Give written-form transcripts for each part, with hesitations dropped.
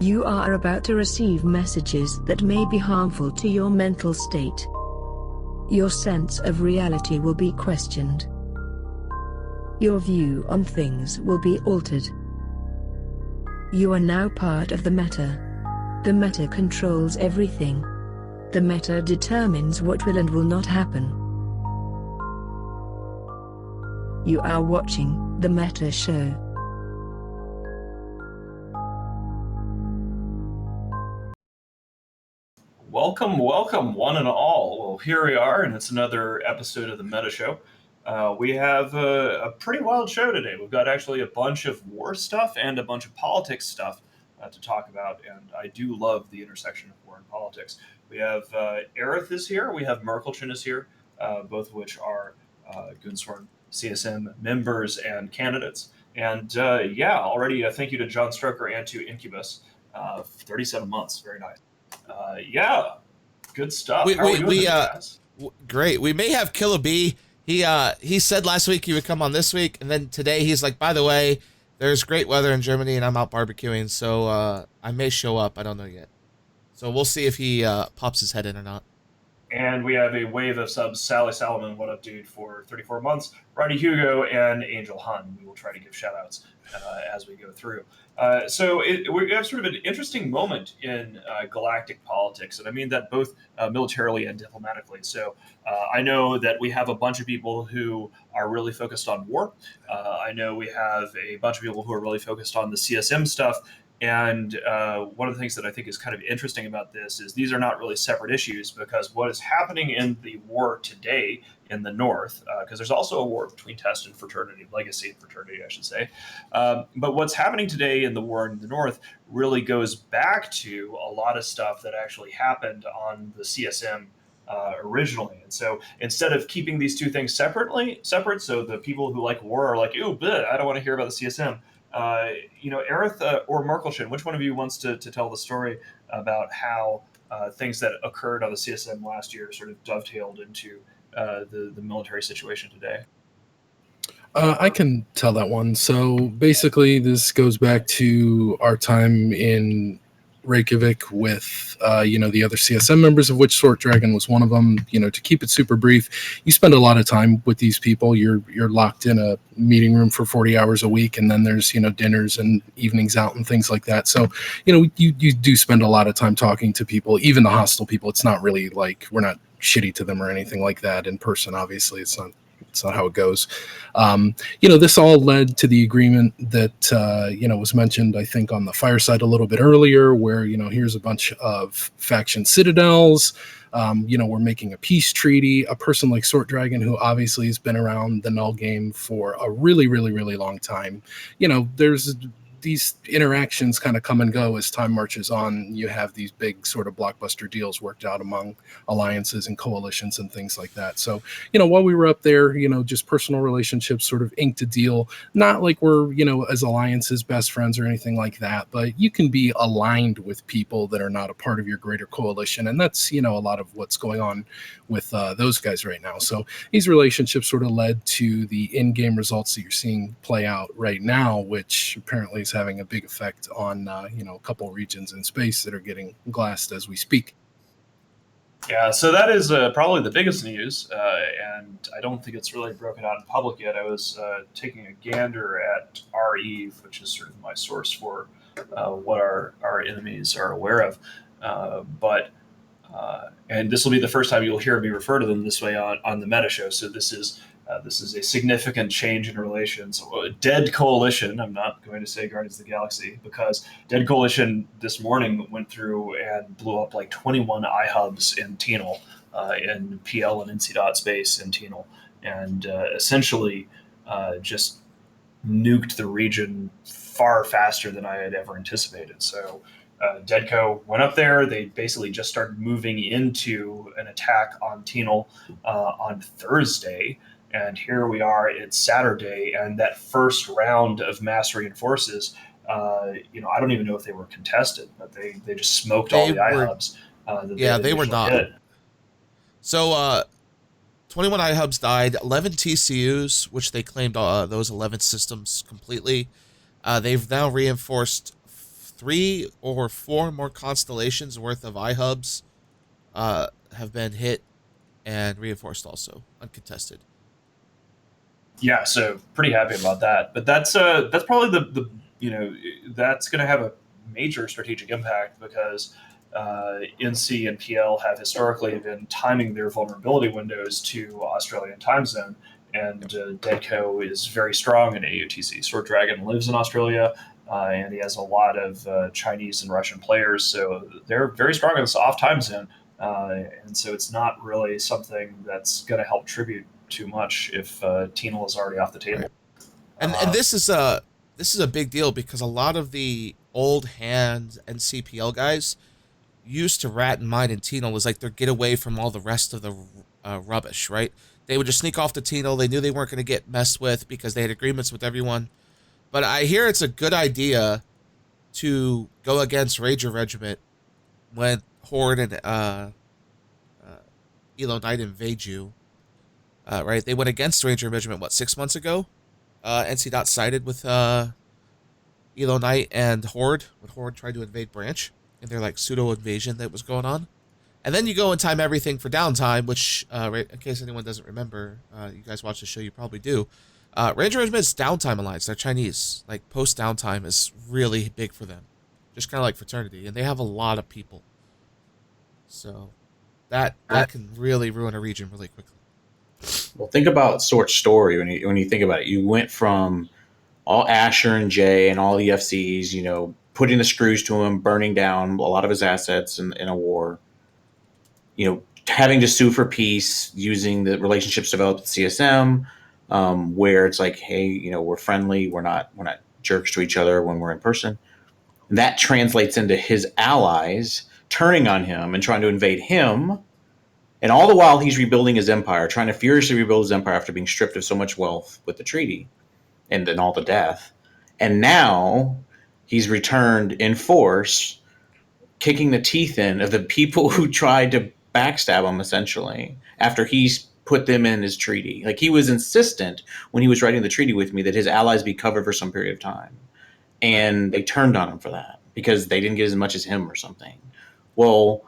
You are about to receive messages that may be harmful to your mental state. Your sense of reality will be questioned. Your view on things will be altered. You are now part of the meta. The meta controls everything. The meta determines what will and will not happen. You are watching the Meta Show. Welcome, one and all. Well, here we are, and it's another episode of the Meta Show. We have a pretty wild show today. We've got actually a bunch of war stuff and a bunch of politics stuff to talk about, and I do love the intersection of war and politics. We have Aerith is here, we have Merkelchen is here, both of which are Goonsworn CSM members and candidates. And already thank you to John Stroker and to Incubus. 37 months, very nice. Good stuff. How are we doing guys? Great. We may have Killer B. He said last week he would come on this week, and then today he's like, by the way, there's great weather in Germany, and I'm out barbecuing, so I may show up. I don't know yet. So we'll see if he pops his head in or not. And we have a wave of subs. Sally Salomon, what up, dude, for 34 months. Roddy Hugo and Angel Hun. We will try to give shout-outs as we go through. So we have sort of an interesting moment in galactic politics, and I mean that both militarily and diplomatically. So I know that we have a bunch of people who are really focused on war. I know we have a bunch of people who are really focused on the CSM stuff. And one of the things that I think is kind of interesting about this is these are not really separate issues, because what is happening in the war today in the North, because there's also a war between Test and Fraternity, Legacy and Fraternity, I should say. But what's happening today in the war in the North really goes back to a lot of stuff that actually happened on the CSM originally. And so instead of keeping these two things separate, so the people who like war are like, ooh, bleh, I don't want to hear about the CSM. Aerith or Merkelchen, which one of you wants to tell the story about how things that occurred on the CSM last year sort of dovetailed into the military situation today? I can tell that one. So basically, this goes back to our time in Reykjavik with, the other CSM members, of which Sword Dragon was one of them. To keep it super brief, you spend a lot of time with these people. You're locked in a meeting room for 40 hours a week, and then there's, dinners and evenings out and things like that. So, you do spend a lot of time talking to people, even the hostile people. It's not really like we're not shitty to them or anything like that in person. Obviously, it's not how it goes. This all led to the agreement that, was mentioned, I think, on the fireside a little bit earlier, where, here's a bunch of faction citadels. We're making a peace treaty. A person like Sword Dragon, who obviously has been around the null game for a really, really, really long time. There's these interactions kind of come and go as time marches on. You have these big sort of blockbuster deals worked out among alliances and coalitions and things like that. So, while we were up there, just personal relationships sort of inked a deal. Not like we're, as alliances best friends or anything like that, but you can be aligned with people that are not a part of your greater coalition. And that's, a lot of what's going on with those guys right now. So these relationships sort of led to the in-game results that you're seeing play out right now, which apparently is having a big effect on a couple regions in space that are getting glassed as we speak. Yeah, so that is probably the biggest news, and I don't think it's really broken out in public yet. I was taking a gander at REVE, which is sort of my source for what our enemies are aware of, and this will be the first time you'll hear me refer to them this way on the Meta Show. So this is a significant change in relations. Dead Coalition, I'm not going to say Guardians of the Galaxy, because Dead Coalition this morning went through and blew up like 21 iHubs in Tino, in PL and NC space in Tino, and essentially just nuked the region far faster than I had ever anticipated. So Deadco went up there. They basically just started moving into an attack on Tino on Thursday. And here we are, it's Saturday, and that first round of mass reinforces, I don't even know if they were contested, but they just smoked all the iHubs. They were not. Hit. So 21 iHubs died, 11 TCUs, which they claimed those 11 systems completely. They've now reinforced 3 or 4 more constellations worth of iHubs have been hit and reinforced, also uncontested. Yeah, so pretty happy about that. But that's probably the that's going to have a major strategic impact because NC and PL have historically been timing their vulnerability windows to Australian time zone, and Deadco is very strong in AUTC. Sword Dragon lives in Australia, and he has a lot of Chinese and Russian players, so they're very strong in this off time zone, and so it's not really something that's going to help Tribute too much if Tino is already off the table. Right. And this is a big deal because a lot of the old hand and CPL guys used to rat and mine, and Tino was like their getaway from all the rest of the rubbish, right? They would just sneak off to Tino. They knew they weren't going to get messed with because they had agreements with everyone. But I hear it's a good idea to go against Ranger Regiment when Horde and Elo Knight invade you. Right? They went against Ranger Regiment, 6 months ago? NC Dot sided with Elo Knight and Horde when Horde tried to invade Branch in their like pseudo invasion that was going on. And then you go and time everything for downtime, which, right, in case anyone doesn't remember, you guys watch the show, you probably do. Ranger Regiment's downtime alliance, they're Chinese. Like, post downtime is really big for them. Just kind of like Fraternity. And they have a lot of people. So that can really ruin a region really quickly. Well, think about Sort's story when you think about it. You went from all Asher and Jay and all the FCs, putting the screws to him, burning down a lot of his assets in a war, having to sue for peace using the relationships developed at CSM, where it's like, hey, we're friendly, we're not jerks to each other when we're in person. And that translates into his allies turning on him and trying to invade him. And all the while he's rebuilding his empire, trying to furiously rebuild his empire after being stripped of so much wealth with the treaty and then all the death. And now he's returned in force, kicking the teeth in of the people who tried to backstab him, essentially, after he's put them in his treaty. Like, he was insistent when he was writing the treaty with me that his allies be covered for some period of time. And they turned on him for that because they didn't get as much as him or something. Well,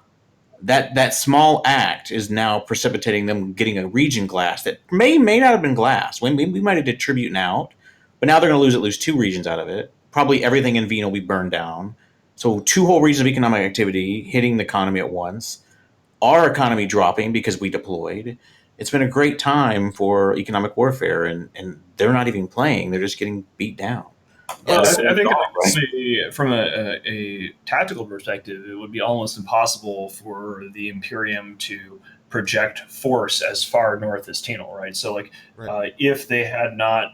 that small act is now precipitating them getting a region glass that may not have been glass. We might have did tribute and out, but now they're going to lose 2 regions out of it. Probably everything in Vino will be burned down. So 2 whole regions of economic activity hitting the economy at once. Our economy dropping because we deployed. It's been a great time for economic warfare, and they're not even playing. They're just getting beat down. Well, I think from a tactical perspective, it would be almost impossible for the Imperium to project force as far north as Tino, right? So, if they had not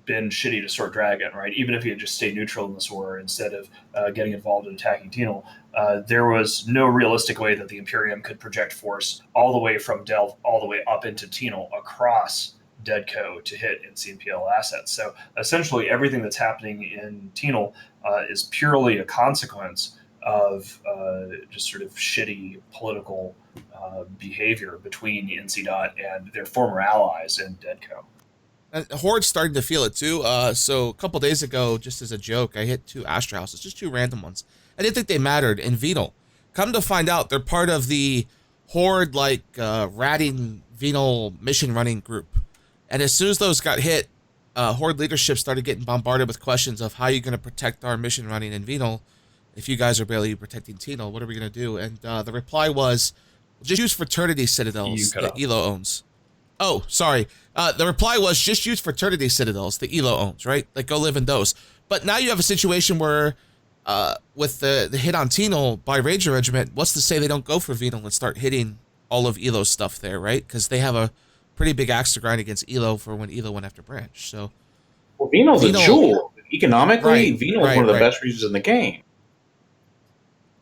been shitty to Sword Dragon, right, even if he had just stayed neutral in this war instead of getting involved in attacking Tino, there was no realistic way that the Imperium could project force all the way from Delve all the way up into Tino across Deadco to hit NCNPL assets. So essentially everything that's happening in Tino is purely a consequence of just sort of shitty political behavior between NC Dot and their former allies in Deadco. And Horde's starting to feel it too. So a couple days ago, just as a joke, I hit 2 Astra houses, just 2 random ones. I didn't think they mattered in Venal. Come to find out, they're part of the Horde ratting Venal mission running group. And as soon as those got hit, Horde leadership started getting bombarded with questions of how are you going to protect our mission running in Venal if you guys are barely protecting Tino? What are we going to do? And the reply was, just use Fraternity Citadels that Elo owns. Oh, sorry. The reply was, just use Fraternity Citadels that Elo owns, right? Like, go live in those. But now you have a situation where, with the hit on Tino by Ranger Regiment, what's to say they don't go for Venal and start hitting all of Elo's stuff there, right? Because they have a pretty big axe to grind against Elo for when Elo went after Branch. So, well, Venal's a jewel. Economically, Venal is one of the best regions in the game.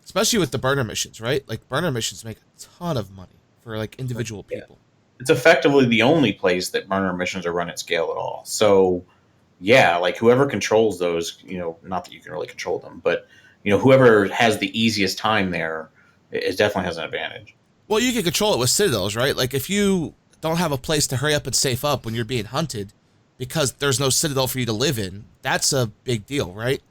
Especially with the burner missions, right? Like, burner missions make a ton of money for, like, individual people. It's effectively the only place that burner missions are run at scale at all. So, yeah, like, whoever controls those, not that you can really control them, but, whoever has the easiest time there, it definitely has an advantage. Well, you can control it with Citadels, right? Like, if you don't have a place to hurry up and safe up when you're being hunted because there's no Citadel for you to live in, that's a big deal, right?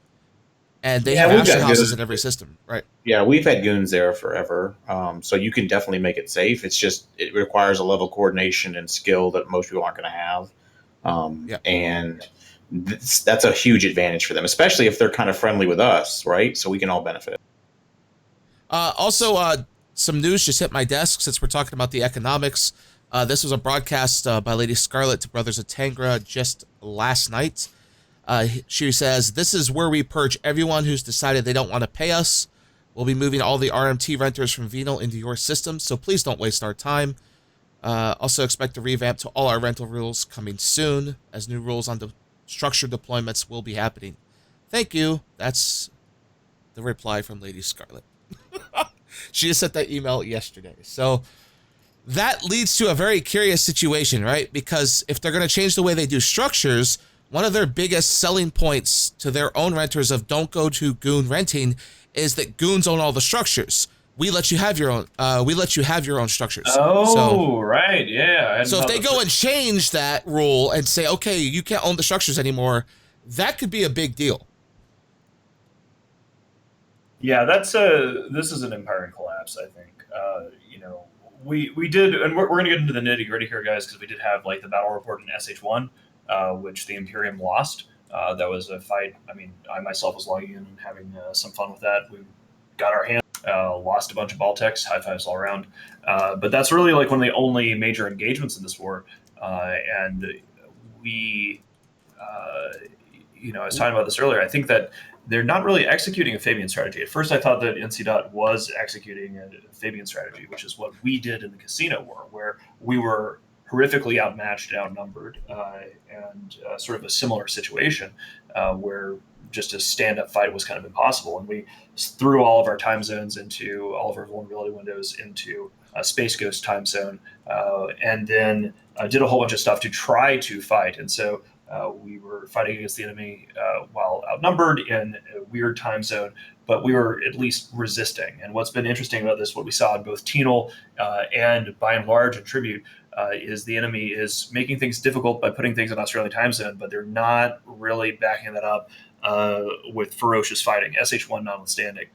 and they Yeah, have we've Asher got houses goons. in every system, right? Yeah, we've had goons there forever, so you can definitely make it safe. It's just it requires a level of coordination and skill that most people aren't going to have, Yeah. and that's a huge advantage for them, especially if they're kind of friendly with us, right? So we can all benefit. Also, some news just hit my desk since we're talking about the economics. This was a broadcast by Lady Scarlet to Brothers of Tangra just last night. She says, "This is where we purge everyone who's decided they don't want to pay us. We'll be moving all the RMT renters from Venal into your system, so please don't waste our time. Also expect a revamp to all our rental rules coming soon, as new rules on the structured deployments will be happening. Thank you." That's the reply from Lady Scarlet. She just sent that email yesterday. So that leads to a very curious situation, right? Because if they're going to change the way they do structures, one of their biggest selling points to their own renters of don't go to goon renting is that goons own all the structures. We let you have your own. We let you have your own structures. Oh, right, yeah. So if they go and change that rule and say, okay, you can't own the structures anymore, that could be a big deal. Yeah, this is an empire in collapse. I think we did, and we're going to get into the nitty gritty here, guys, because we did have like the battle report in SH1, which the Imperium lost. That was a fight. I mean, I myself was logging in and having some fun with that. We got our hands, lost a bunch of Baltics, high fives all around. But that's really like one of the only major engagements in this war, and we. I was talking about this earlier. I think that they're not really executing a Fabian strategy. At first, I thought that NC Dot was executing a Fabian strategy, which is what we did in the Casino War, where we were horrifically outmatched and outnumbered, and sort of a similar situation where just a stand-up fight was kind of impossible. And we threw all of our time zones into all of our vulnerability windows into a Space Ghost time zone, and then did a whole bunch of stuff to try to fight. And so we were fighting against the enemy while outnumbered in a weird time zone, but we were at least resisting. And what's been interesting about this, what we saw in both Tino and by and large in Tribute, is the enemy is making things difficult by putting things in Australian time zone, but they're not really backing that up with ferocious fighting, SH1 notwithstanding.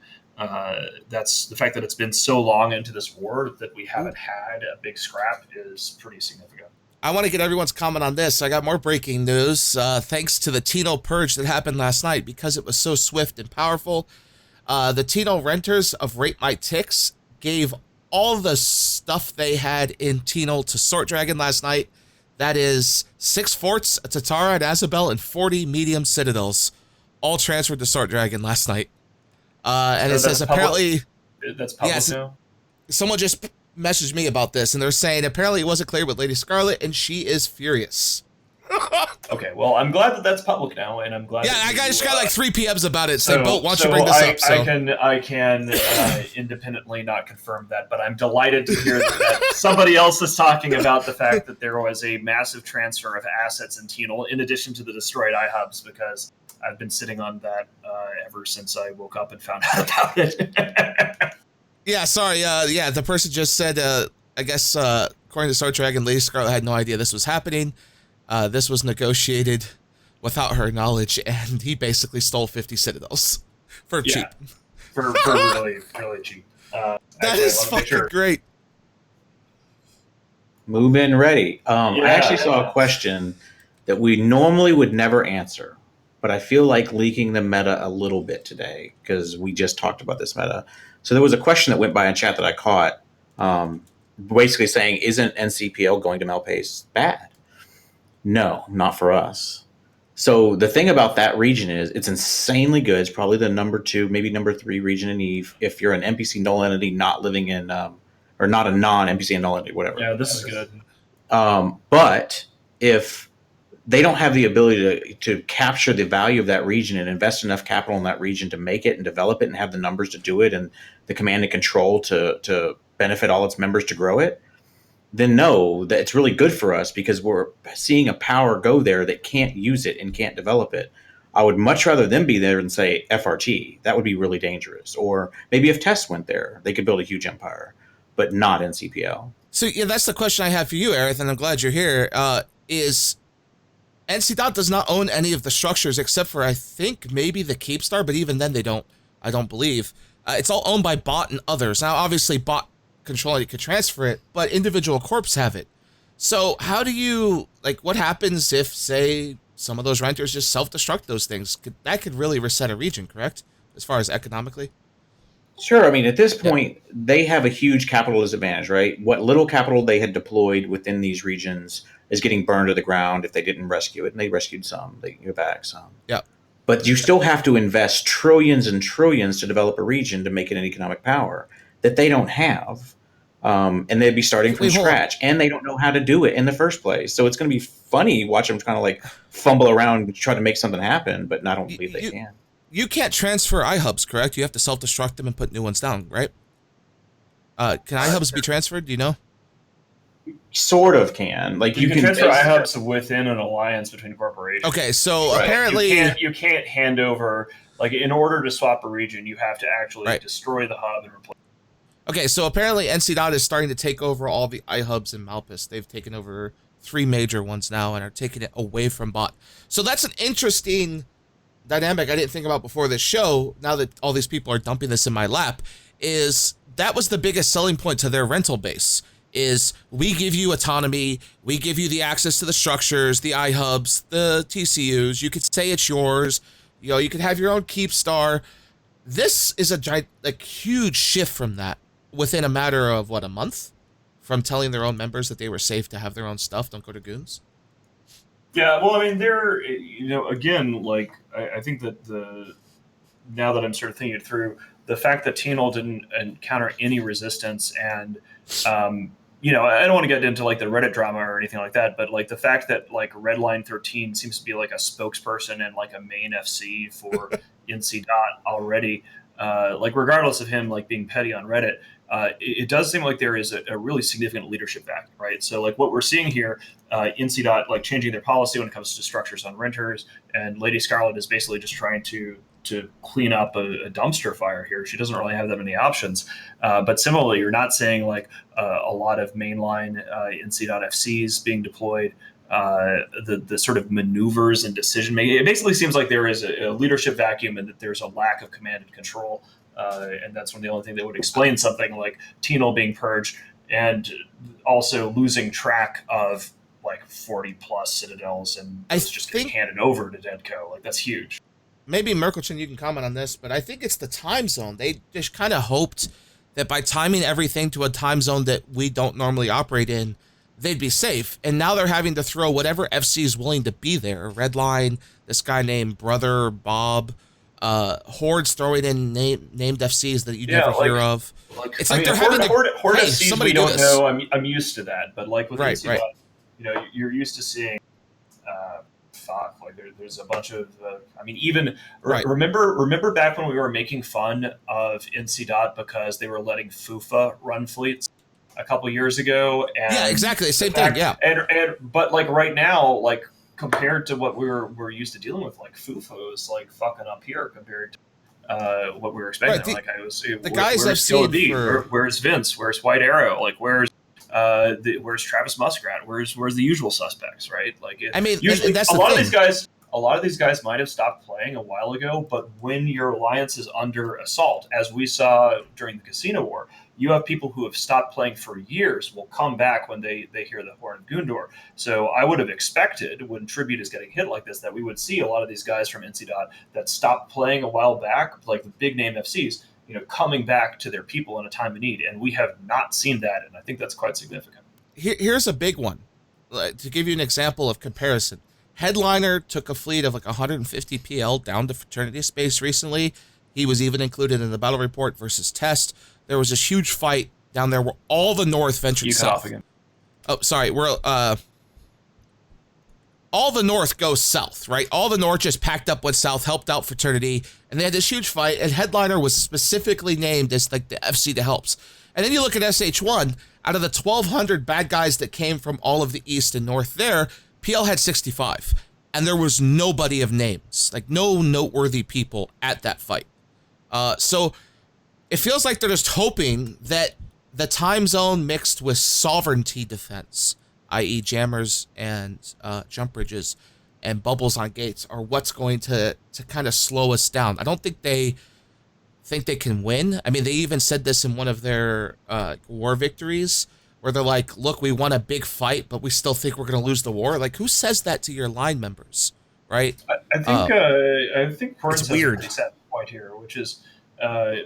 That's the fact that it's been so long into this war that we haven't had a big scrap is pretty significant. I want to get everyone's comment on this. I got more breaking news. Thanks to the Tino purge that happened last night, because it was so swift and powerful, the Tino renters of Rape My Ticks gave all the stuff they had in Tino to Sword Dragon last night. That is 6 forts, a Tatara, an Azabel, and 40 medium citadels, all transferred to Sword Dragon last night. And so it says apparently... That's public now? Someone just messaged me about this, and they're saying apparently it wasn't clear with Lady Scarlet, and she is furious. Okay, well, I'm glad that that's public now, and I'm glad. Yeah, I just got like 3 PMs about it. So, Boat, why don't you bring this up? So. I can independently not confirm that, but I'm delighted to hear that somebody else is talking about the fact that there was a massive transfer of assets in Tino, in addition to the destroyed iHubs, because I've been sitting on that ever since I woke up and found out about it. Yeah, sorry. The person just said, I guess, according to Star Dragon, Lady Scarlet had no idea this was happening. This was negotiated without her knowledge, and he basically stole 50 citadels for cheap. For really, really cheap. That is fucking great. Move in ready. I actually saw a question that we normally would never answer, but I feel like leaking the meta a little bit today because we just talked about this meta. So there was a question that went by in chat that I caught, basically saying, isn't NCPL going to Malpace bad? No, not for us. So the thing about that region is it's insanely good. It's probably the number 2, maybe number 3 region in EVE if you're an NPC null entity not living in, or not a non-NPC null entity, whatever. Yeah, this is good. But if they don't have the ability to capture the value of that region and invest enough capital in that region to make it and develop it and have the numbers to do it and the command and control to benefit all its members to grow it, then no, that it's really good for us because we're seeing a power go there that can't use it and can't develop it. I would much rather them be there and say FRT. That would be really dangerous. Or maybe if Test went there, they could build a huge empire, but not NCPL. So yeah, that's the question I have for you, Aerith, and I'm glad you're here, is NC Dot does not own any of the structures except for, I think, maybe the Keepstar, but even then they don't, I don't believe. It's all owned by Bot and others. Now, obviously, Bot control it, could transfer it, but individual corps have it. So how do you, like, what happens if, say, some of those renters just self-destruct those things? That could really reset a region, correct? As far as economically? Sure. I mean, at this point, they have a huge capital disadvantage, right? What little capital they had deployed within these regions is getting burned to the ground if they didn't rescue it. And they rescued some. They get back some. Yeah. But you still have to invest trillions and trillions to develop a region to make it an economic power that they don't have. And they'd be starting from scratch. And they don't know how to do it in the first place. So it's going to be funny watch them kind of like fumble around and try to make something happen, but I don't believe they can. You can't transfer iHubs, correct? You have to self-destruct them and put new ones down, right? Can iHubs be transferred? Do you know? Sort of can. Like you can transfer iHubs within an alliance between corporations. Okay, so right. apparently you can't hand over, like, in order to swap a region, you have to actually destroy the hub and replace. Okay, so apparently NC Dot is starting to take over all the iHubs in Malpus. They've taken over 3 major ones now and are taking it away from Bot. So that's an interesting dynamic I didn't think about before this show. Now that all these people are dumping this in my lap, is that was the biggest selling point to their rental base. Is we give you autonomy, we give you the access to the structures, the iHubs, the TCUs. You could say it's yours. You know, you could have your own Keepstar. This is a huge shift from that within a matter of what, a month, from telling their own members that they were safe to have their own stuff. Don't go to goons. Yeah, well, I mean, they're, again, like, I think that now that I'm sort of thinking it through, the fact that Tino didn't encounter any resistance and, I don't want to get into, like, the Reddit drama or anything like that, but, like, the fact that, like, Redline 13 seems to be, like, a spokesperson and, like, a main FC for NC Dot already, like, regardless of him, like, being petty on Reddit, it does seem like there is a really significant leadership vacuum, right? So, like, what we're seeing here, NC Dot, like, changing their policy when it comes to structures on renters, and Lady Scarlet is basically just trying to clean up a dumpster fire here. She doesn't really have that many options. But similarly, you're not seeing, like, a lot of mainline NC Dot FCs being deployed. The sort of maneuvers and decision making. It basically seems like there is a leadership vacuum and that there's a lack of command and control. And that's the only thing that would explain something like Tino being purged and also losing track of, like, 40 plus citadels and it's just getting handed over to Deadco. Like, that's huge. Maybe Merkelchen, you can comment on this, but I think it's the time zone. They just kind of hoped that by timing everything to a time zone that we don't normally operate in, they'd be safe. And now they're having to throw whatever FC is willing to be there. Redline, this guy named Brother Bob, Horde's throwing in named FCs that you never hear of. It's like they're having to Horde FCs we don't know. I'm used to that, but, like, with NC Dot, you're used to seeing. Like, there's a bunch of. Remember back when we were making fun of NC Dot because they were letting FUFA run fleets a couple years ago. And yeah, exactly, same thing. Yeah, but, like, right now, like, compared to what we're used to dealing with, like, FUFA is, like, fucking up here compared to what we were expecting. The guys I've seen where's Vince? Where's White Arrow? Like, where's Travis Muskrat? Where's the usual suspects? Right? Like, usually that's a lot of these guys might have stopped playing a while ago, but when your alliance is under assault, as we saw during the Casino War, you have people who have stopped playing for years will come back when they hear the horn of Gundor. So I would have expected when Tribute is getting hit like this that we would see a lot of these guys from NC Dot that stopped playing a while back, like the big name FCs, coming back to their people in a time of need. And we have not seen that, and I think that's quite significant. Here's a big one. To give you an example of comparison, Headliner took a fleet of like 150 PL down to Fraternity Space recently. He was even included in the battle report versus Test. There was this huge fight down there where all the North ventured south. Off again. Oh, sorry. All the North goes south, right? All the North just packed up went south, helped out Fraternity, and they had this huge fight, and Headliner was specifically named as, like, the FC that helps. And then you look at SH1, out of the 1,200 bad guys that came from all of the East and North there, PL had 65, and there was nobody of names, like no noteworthy people at that fight. So it feels like they're just hoping that the time zone mixed with sovereignty defense, i.e. jammers and jump bridges, and bubbles on gates are what's going to kind of slow us down. I don't think they can win. I mean, they even said this in one of their war victories, where they're like, look, we won a big fight, but we still think we're going to lose the war. Like, who says that to your line members, right? I think Corns it's has weird. a pretty sad point here, which is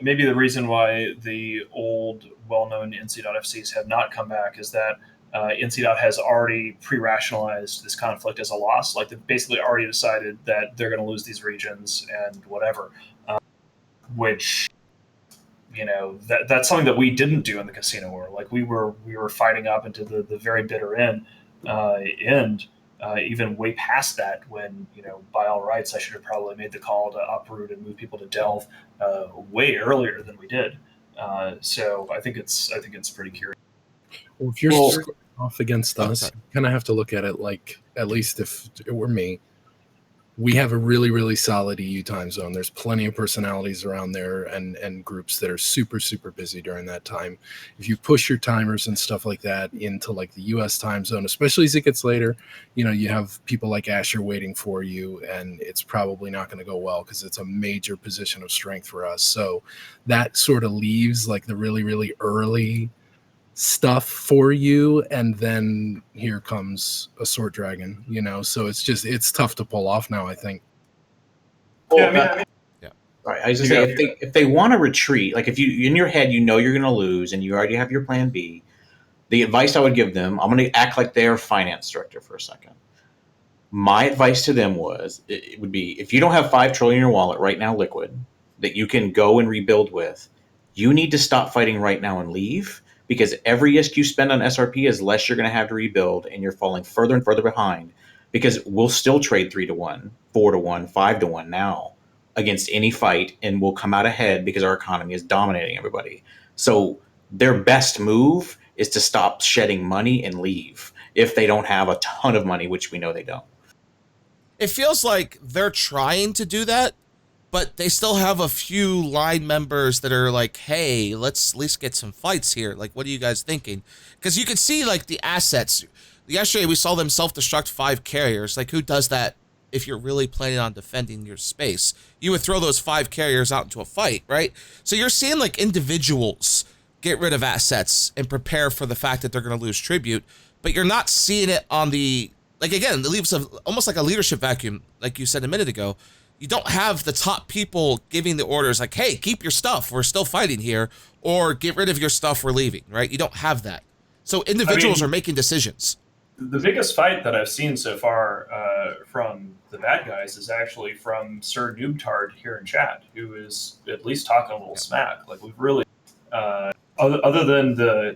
maybe the reason why the old, well-known NC.FCs have not come back is that NC. Has already pre-rationalized this conflict as a loss. Like, they've basically already decided that they're going to lose these regions and whatever, which, you know, that's something that we didn't do in the Casino War. Like, we were fighting up into the very bitter end, even way past that, when, you know, by all rights, I should have probably made the call to uproot and move people to Delve way earlier than we did. So I think it's pretty curious. Well, if you're squaring off against us, you kind of have to look at it like, at least if it were me, we have a really, really solid EU time zone. There's plenty of personalities around there and groups that are super, super busy during that time. If you push your timers and stuff like that into like the US time zone, especially as it gets later, you know, you have people like Asher waiting for you, and it's probably not going to go well because it's a major position of strength for us. So that sort of leaves like the really, really early stuff for you, and then here comes a sword dragon, you know, so it's tough to pull off now, I think. Well, yeah. Right. I was just say, if they want to retreat, like if you in your head you know you're going to lose and you already have your plan B, the advice I would give them, I'm going to act like their finance director for a second. My advice to them it would be, if you don't have $5 trillion in your wallet right now, liquid, that you can go and rebuild with, you need to stop fighting right now and leave. Because every ISK you spend on SRP is less you're going to have to rebuild, and you're falling further and further behind. Because we'll still trade 3-1, 4-1, 5-1 now against any fight, and we'll come out ahead because our economy is dominating everybody. So their best move is to stop shedding money and leave if they don't have a ton of money, which we know they don't. It feels like they're trying to do that, but they still have a few line members that are like, hey, let's at least get some fights here. Like, what are you guys thinking? Because you can see, like, the assets. Yesterday, we saw them self-destruct 5 carriers. Like, who does that if you're really planning on defending your space? You would throw those 5 carriers out into a fight, right? So you're seeing, like, individuals get rid of assets and prepare for the fact that they're going to lose tribute, but you're not seeing it on the... Like, again, it leaves almost like a leadership vacuum, like you said a minute ago. You don't have the top people giving the orders like, hey, keep your stuff, we're still fighting here, or get rid of your stuff, we're leaving, right? You don't have that. So individuals are making decisions. The biggest fight that I've seen so far from the bad guys is actually from Sir Noobtard here in chat, who is at least talking a little smack. Like, we've really, other than the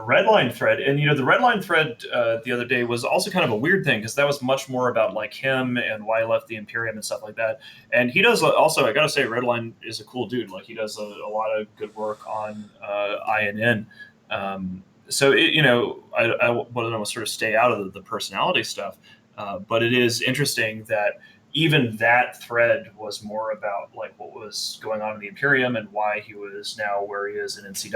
red line thread, and, you know, the red line thread the other day was also kind of a weird thing, because that was much more about like him and why he left the Imperium and stuff like that. And he does also, I gotta say, Redline is a cool dude. Like, he does a lot of good work on INN. So it, you know, I want to sort of stay out of the personality stuff, but it is interesting that even that thread was more about like what was going on in the Imperium and why he was now where he is in NC.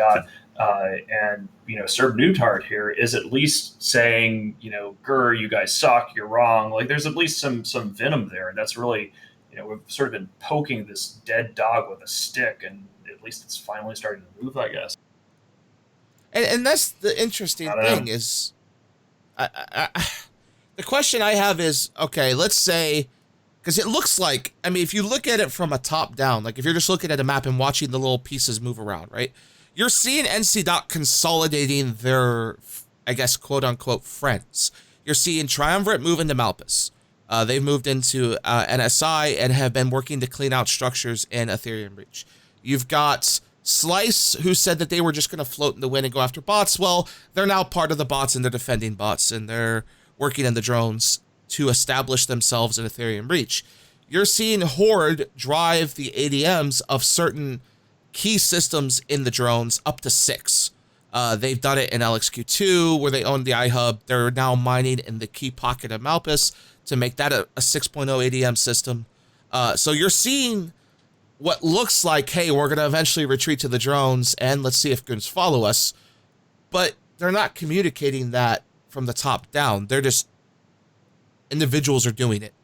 And, you know, Sir Newtard here is at least saying, you know, grr, you guys suck, you're wrong. Like, there's at least some venom there. And that's really, you know, we've sort of been poking this dead dog with a stick, and at least it's finally starting to move, I guess. And that's the interesting thing is, the question I have is, okay, let's say, because it looks like, I mean, if you look at it from a top down, like if you're just looking at a map and watching the little pieces move around, right? You're seeing NC Dot consolidating their, I guess, quote unquote, friends. You're seeing Triumvirate move into Malpus. They've moved into NSI and have been working to clean out structures in Ethereum Reach. You've got Slice, who said that they were just going to float in the wind and go after bots. Well, they're now part of the bots and they're defending bots, and they're working in the drones to establish themselves in Ethereum Reach. You're seeing Horde drive the ADMs of certain key systems in the drones up to 6. They've done it in LXQ2, where they own the iHub. They're now mining in the key pocket of Malpus to make that a 6.0 ADM system. So you're seeing what looks like, hey, we're going to eventually retreat to the drones, and let's see if goons follow us. But they're not communicating that from the top down. They're just individuals are doing it,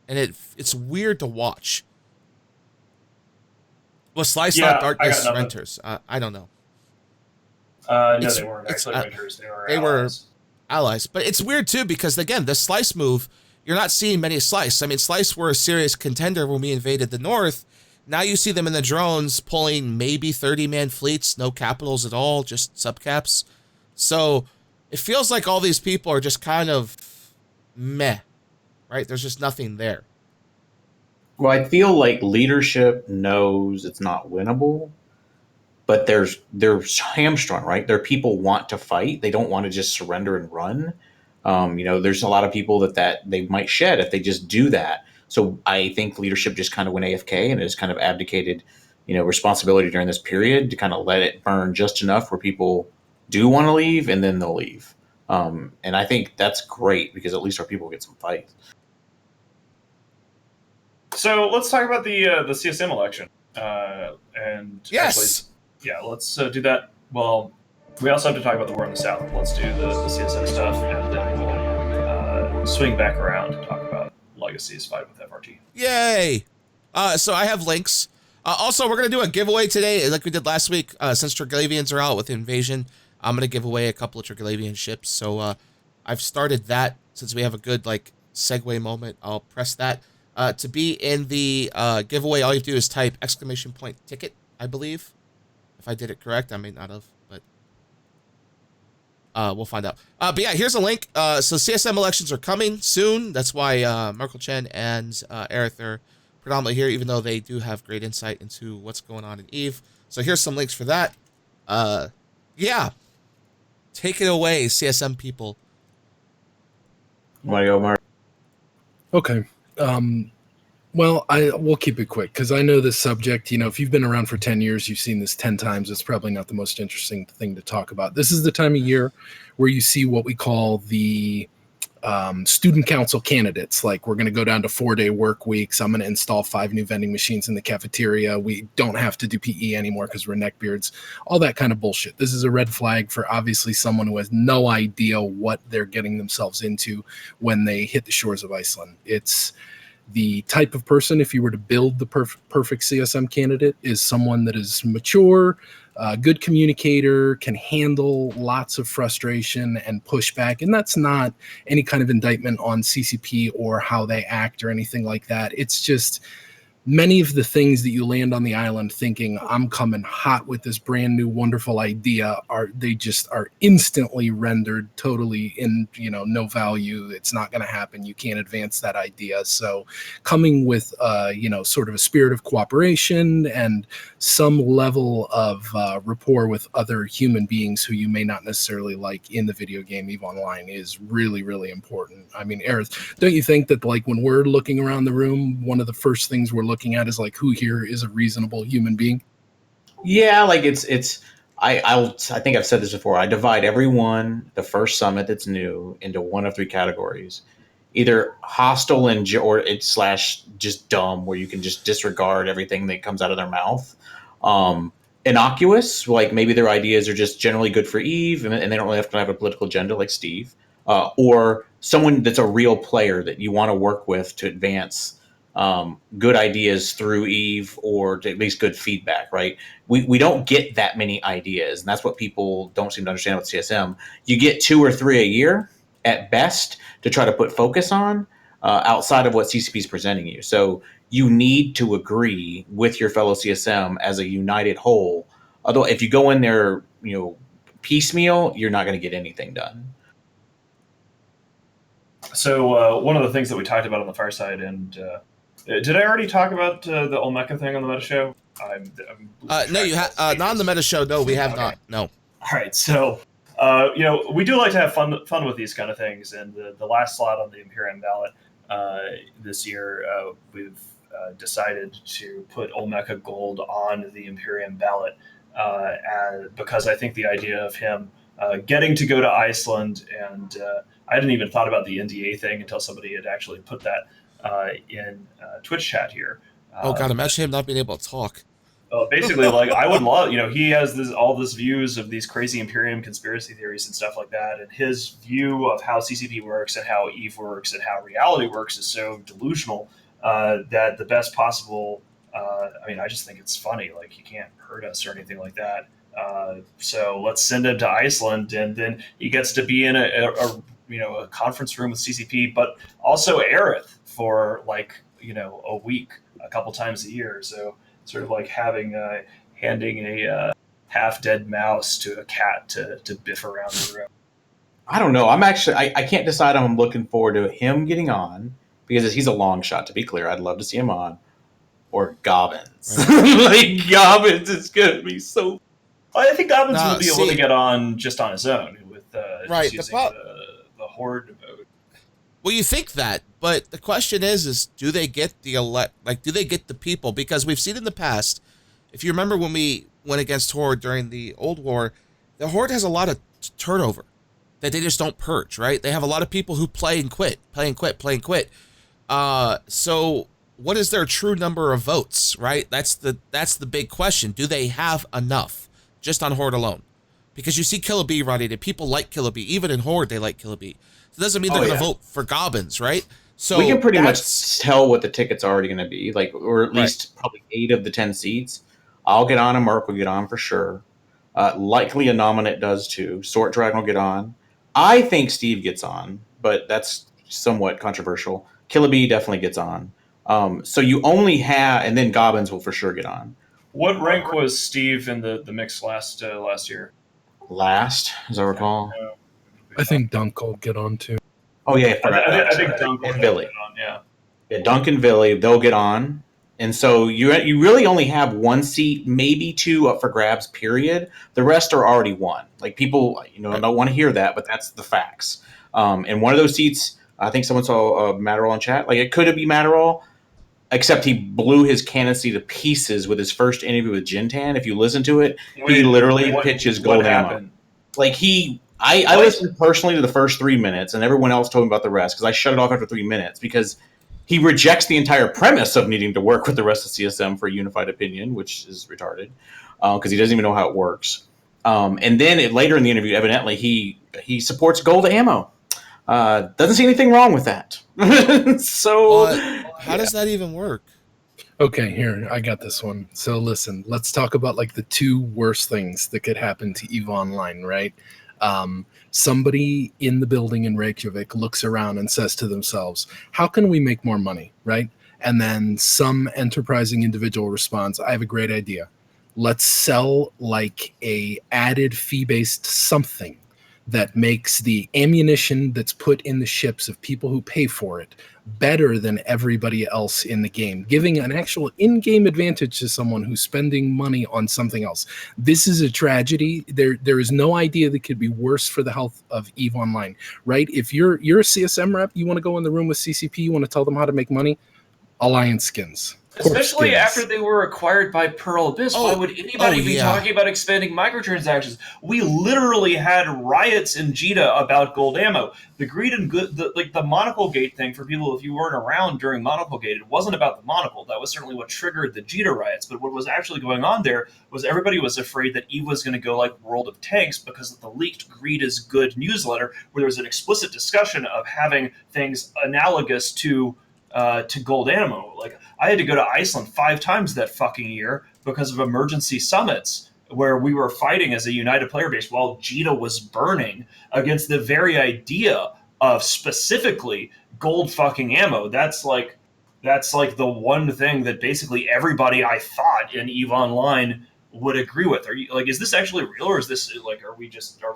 and it's weird to watch. Was Slice Yeah, not I got Darkness nothing. renters? I don't know. No, It's they weren't it's actually renters. They were they were allies. allies, but it's weird too because again, the Slice move, you're not seeing many Slice. I mean, Slice were a serious contender when we invaded the North. Now you see them in the drones pulling maybe 30-man fleets, no capitals at all, just subcaps. So it feels like all these people are just kind of meh, right? There's just nothing there. Well, I feel like leadership knows it's not winnable, but they're hamstrung, right? Their people want to fight. They don't want to just surrender and run. There's a lot of people that they might shed if they just do that. So I think leadership just kind of went AFK and has kind of abdicated, responsibility during this period to kind of let it burn just enough where people do want to leave and then they'll leave. And I think that's great because at least our people get some fights. So let's talk about the CSM election. And Yes. actually, let's do that. Well, we also have to talk about the war in the South. Let's do the CSM stuff, and then we'll swing back around to talk about Legacy's fight with FRT. Yay! So I have links. Also, we're going to do a giveaway today, like we did last week. Since Triglavians are out with Invasion, I'm going to give away a couple of Triglavian ships. So I've started that since we have a good segue moment. I'll press that. To be in the giveaway, all you have to do is type !ticket, I believe. If I did it correct, I may not have, but we'll find out. But yeah, here's a link. So CSM elections are coming soon. That's why Merkel Chen and Aerith are predominantly here, even though they do have great insight into what's going on in EVE. So here's some links for that. Yeah. Take it away, CSM people. Want to go, Mark? Okay. Well, we'll keep it quick because I know this subject, if you've been around for 10 years, you've seen this 10 times. It's probably not the most interesting thing to talk about. This is the time of year where you see what we call the student council candidates. Like, we're going to go down to 4-day work weeks. I'm going to install 5 new vending machines in the cafeteria. We don't have to do PE anymore because we're neckbeards. All that kind of bullshit. This is a red flag for obviously someone who has no idea what they're getting themselves into when they hit the shores of Iceland. It's the type of person, if you were to build the perfect CSM candidate, is someone that is mature, good communicator, can handle lots of frustration and pushback. And that's not any kind of indictment on CCP or how they act or anything like that. It's just many of the things that you land on the island thinking, I'm coming hot with this brand new wonderful idea, are instantly rendered totally in no value. It's not going to happen. You can't advance that idea. So coming with sort of a spirit of cooperation and some level of rapport with other human beings who you may not necessarily like in the video game EVE Online is really, really important. I mean, Aerith, don't you think that when we're looking around the room, one of the first things we're looking at is who here is a reasonable human being? Yeah, I think I've said this before. I divide everyone, the first summit that's new, into one of 3 categories: either hostile or it's / just dumb, where you can just disregard everything that comes out of their mouth. Innocuous, maybe their ideas are just generally good for EVE, and they don't really have to have a political agenda, like Steve, or someone that's a real player that you want to work with to advance good ideas through EVE, or at least good feedback, right? We don't get that many ideas, and that's what people don't seem to understand with CSM. You get 2 or 3 a year at best to try to put focus on outside of what CCP is presenting you. So you need to agree with your fellow CSM as a united whole. Although if you go in there, piecemeal, you're not going to get anything done. So one of the things that we talked about on the Fireside, and did I already talk about the Olmeca thing on the Meta Show? No, you have not on the Meta Show. No, we have Okay. not. No. All right, so we do like to have fun with these kind of things, and the last slot on the Imperium ballot this year, we've decided to put Olmeca Gold on the Imperium ballot because I think the idea of him getting to go to Iceland, and I hadn't even thought about the NDA thing until somebody had actually put that in Twitch chat here. Oh God, imagine him not being able to talk. Basically, like I would love, he has all this views of these crazy Imperium conspiracy theories and stuff like that, and his view of how CCP works and how Eve works and how reality works is so delusional that the best possible. I just think it's funny. Like he can't hurt us or anything like that. So let's send him to Iceland, and then he gets to be in a conference room with CCP, but also Aerith for a week, a couple times a year. So sort of like handing a half dead mouse to a cat to biff around the room. I don't know. I can't decide. I'm looking forward to him getting on because he's a long shot. To be clear, I'd love to see him on, or Gobbins. Like Gobbins is gonna be so. I think Gobbins will be able to get on just on his own with right just using the horde mode. Well, you think that, but the question is do they get do they get the people? Because we've seen in the past, if you remember when we went against Horde during the old war, the Horde has a lot of turnover that they just don't purge, right? They have a lot of people who play and quit. So what is their true number of votes, right? That's the big question. Do they have enough just on Horde alone? Because you see Killer Bee running, and people like Killer Bee. Even in Horde, they like Killer Bee. So it doesn't mean they're going to vote for Gobbins, right? So we can pretty much tell what the ticket's already going to be, or at least probably 8 of the 10 seats. I'll get on, and Mark will get on for sure. Likely a nominate does too. Sort Dragon will get on. I think Steve gets on, but that's somewhat controversial. Killer Bee definitely gets on. So you only have, and then Gobbins will for sure get on. What rank was Steve in the mix last year? Last, as I recall. I think Dunk will get on too. Oh yeah, I think Dunk will and Billy. get on, Yeah, Dunk and Billy, they'll get on. And so you really only have 1 seat, maybe 2 up for grabs, period. The rest are already won. Like people, don't want to hear that, but that's the facts. And one of those seats, I think someone saw Matterall in chat. Like it could be Matterall, except he blew his candidacy to pieces with his first interview with Jintan. If you listen to it, he literally pitches gold ammo. Like I listened personally to the first 3 minutes, and everyone else told me about the rest because I shut it off after 3 minutes because he rejects the entire premise of needing to work with the rest of CSM for a unified opinion, which is retarded because he doesn't even know how it works. And then later in the interview, evidently he supports gold ammo. Doesn't see anything wrong with that. So how does that even work? Okay, here, I got this one. So listen, let's talk about the 2 worst things that could happen to EVE Online, right? Somebody in the building in Reykjavik looks around and says to themselves, how can we make more money, right? And then some enterprising individual responds, I have a great idea. Let's sell a added fee-based something that makes the ammunition that's put in the ships of people who pay for it better than everybody else in the game, giving an actual in-game advantage to someone who's spending money on something else. This is a tragedy. There is no idea that could be worse for the health of EVE Online, right? If you're a CSM rep, you want to go in the room with CCP, you want to tell them how to make money, Alliance skins. Especially after they were acquired by Pearl Abyss. Why would anybody be talking about expanding microtransactions? We literally had riots in Jeddah about gold ammo. The greed and good, the Monocle Gate thing, for people, if you weren't around during Monocle Gate, it wasn't about the Monocle. That was certainly what triggered the Jeddah riots. But what was actually going on there was everybody was afraid that EVE was going to go like World of Tanks because of the leaked Greed is Good newsletter, where there was an explicit discussion of having things analogous to gold ammo. Like I had to go to Iceland 5 times that fucking year because of emergency summits where we were fighting as a united player base while Jeddah was burning against the very idea of specifically gold fucking ammo. That's like the one thing that basically everybody I thought in EVE Online would agree with. Are you is this actually real, or is this are we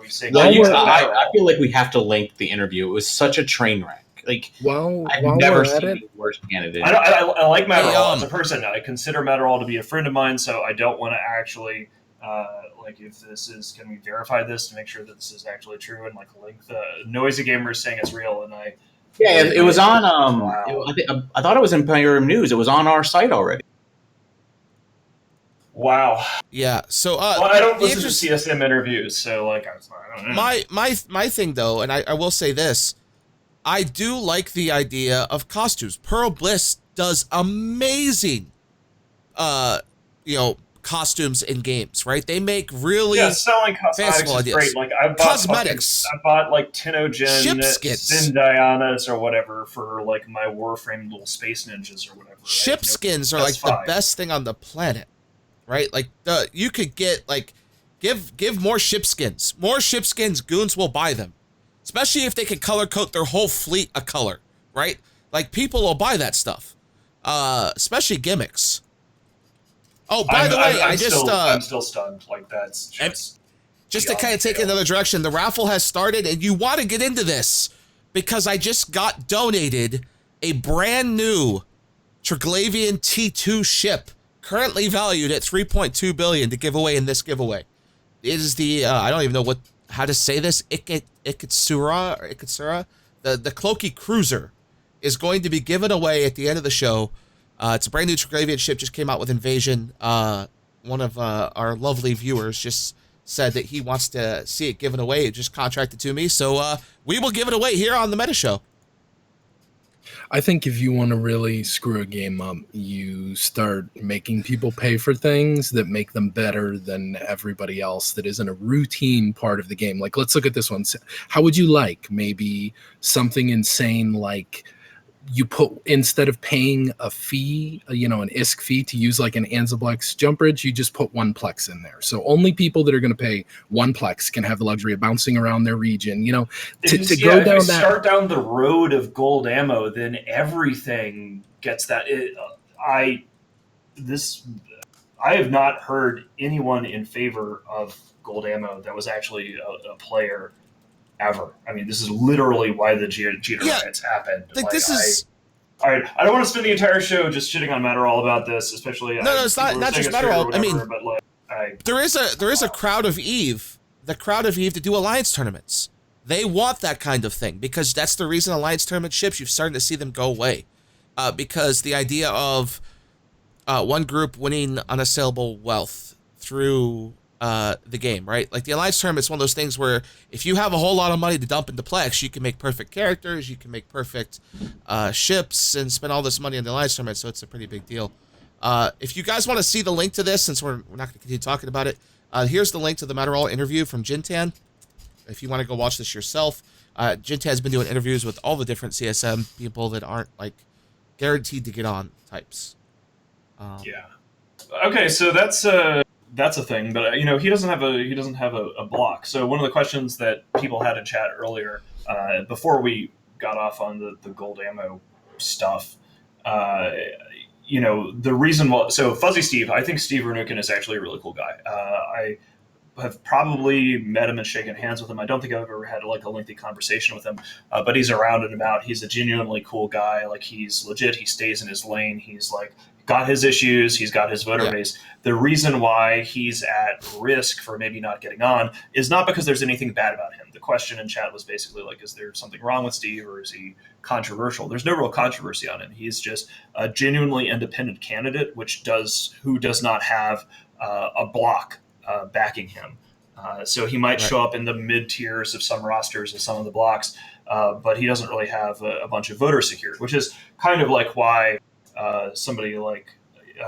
saying? Well, I feel like we have to link the interview. It was such a train wreck. I've never seen a worse candidate. I like Matterall as a person. I consider Matterall to be a friend of mine, so I don't want to actually if this is, can we verify this to make sure that this is actually true and link the Noisy Gamer saying it's real, and it was on I thought it was in Imperium News. It was on our site already. Wow. Yeah. So I don't listen to CSM interviews, so I don't know. My thing though, and I will say this. I do like the idea of costumes. Pearl Bliss does amazing, costumes in games, right? They make really selling cosmetics is ideas. great. Like I bought Cosmetics. I bought like Tinogen, Ship skins. Sin Dianas or whatever for like my Warframe little space ninjas or whatever. Ship skins are like the best thing on the planet, right? Like you could get like give more ship skins. More ship skins, goons will buy them. Especially if they could color coat their whole fleet a color, right? Like people will buy that stuff. Especially gimmicks. Oh, by the way, I'm still stunned. Like that's just to kind of take another direction. The raffle has started, and you want to get into this because I just got donated a brand new Triglavian T2 ship, currently valued at $3.2 billion to give away in this giveaway. It is the I don't even know how to say this. Ikatsura, the Cloaky Cruiser, is going to be given away at the end of the show. It's a brand new Triglavian ship, just came out with Invasion. One of our lovely viewers just said that he wants to see it given away. It just contracted to me, so we will give it away here on the Meta Show. I think if you want to really screw a game up, you start making people pay for things that make them better than everybody else that isn't a routine part of the game. Like, let's look at this one. How would you like maybe something insane like you put, instead of paying a fee, an ISK fee to use like an Anzablex jump bridge, you just put 1 plex in there. So only people that are going to pay 1 plex can have the luxury of bouncing around their region, to go down that. Start down the road of gold ammo, then everything gets that. I have not heard anyone in favor of gold ammo that was actually a player ever. I mean, this is literally why the Jeter riots happened. All right, I don't want to spend the entire show just shitting on Matterall about this, especially. No, it's not just Matterall. I mean, but there is a crowd of Eve, the crowd of Eve to do alliance tournaments. They want that kind of thing because that's the reason alliance tournament ships, you've started to see them go away, because the idea of one group winning unassailable wealth through the game, right? Like the alliance tournament is one of those things where if you have a whole lot of money to dump into Plex, you can make perfect characters, you can make perfect ships, and spend all this money on the alliance tournament. So it's a pretty big deal. If you guys want to see the link to this, since we're not going to continue talking about it, here's the link to the Matterall interview from Jintan. If you want to go watch this yourself, Jintan's been doing interviews with all the different CSM people that aren't like guaranteed to get on types. Yeah. Okay, so that's a thing, but he doesn't have a block. So one of the questions that people had in chat earlier, before we got off on the gold ammo stuff, the reason why. So Fuzzy Steve, I think Steve Renukin is actually a really cool guy. I have probably met him and shaken hands with him. I don't think I've ever had like a lengthy conversation with him, but he's around and about. He's a genuinely cool guy. Like he's legit. He stays in his lane. He's like got his issues. He's got his voter base. The reason why he's at risk for maybe not getting on is not because there's anything bad about him. The question in chat was basically like, is there something wrong with Steve or is he controversial? There's no real controversy on him. He's just a genuinely independent candidate, who does not have a block backing him. So he might show up in the mid tiers of some rosters and some of the blocks, but he doesn't really have a bunch of voters secured, which is kind of like why somebody like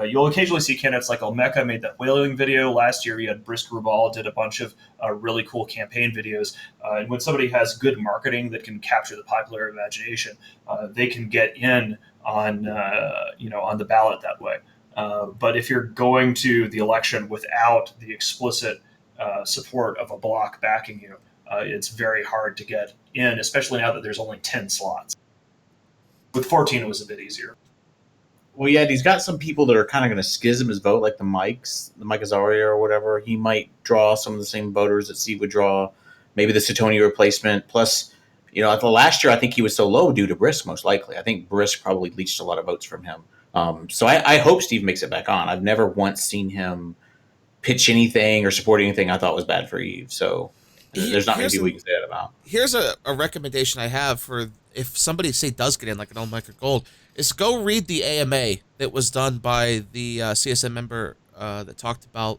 you'll occasionally see candidates like Olmeca made that whaling video last year. You had Brisk Rubal did a bunch of really cool campaign videos. And when somebody has good marketing that can capture the popular imagination, they can get in on the ballot that way. But if you're going to the election without the explicit support of a block backing you, it's very hard to get in, especially now that there's only 10 slots. With 14, it was a bit easier. Well, yeah, he's got some people that are kind of going to schism his vote, like the Mike Azaria or whatever. He might draw some of the same voters that Steve would draw, maybe the Satoni replacement. Plus, at the last year, I think he was so low due to Brisk, most likely. I think Brisk probably leached a lot of votes from him. So I hope Steve makes it back on. I've never once seen him pitch anything or support anything I thought was bad for Eve. So there's not many people we can say that about. Here's a recommendation I have for if somebody, say, does get in, like an Omega Gold, is go read the AMA that was done by the CSM member that talked about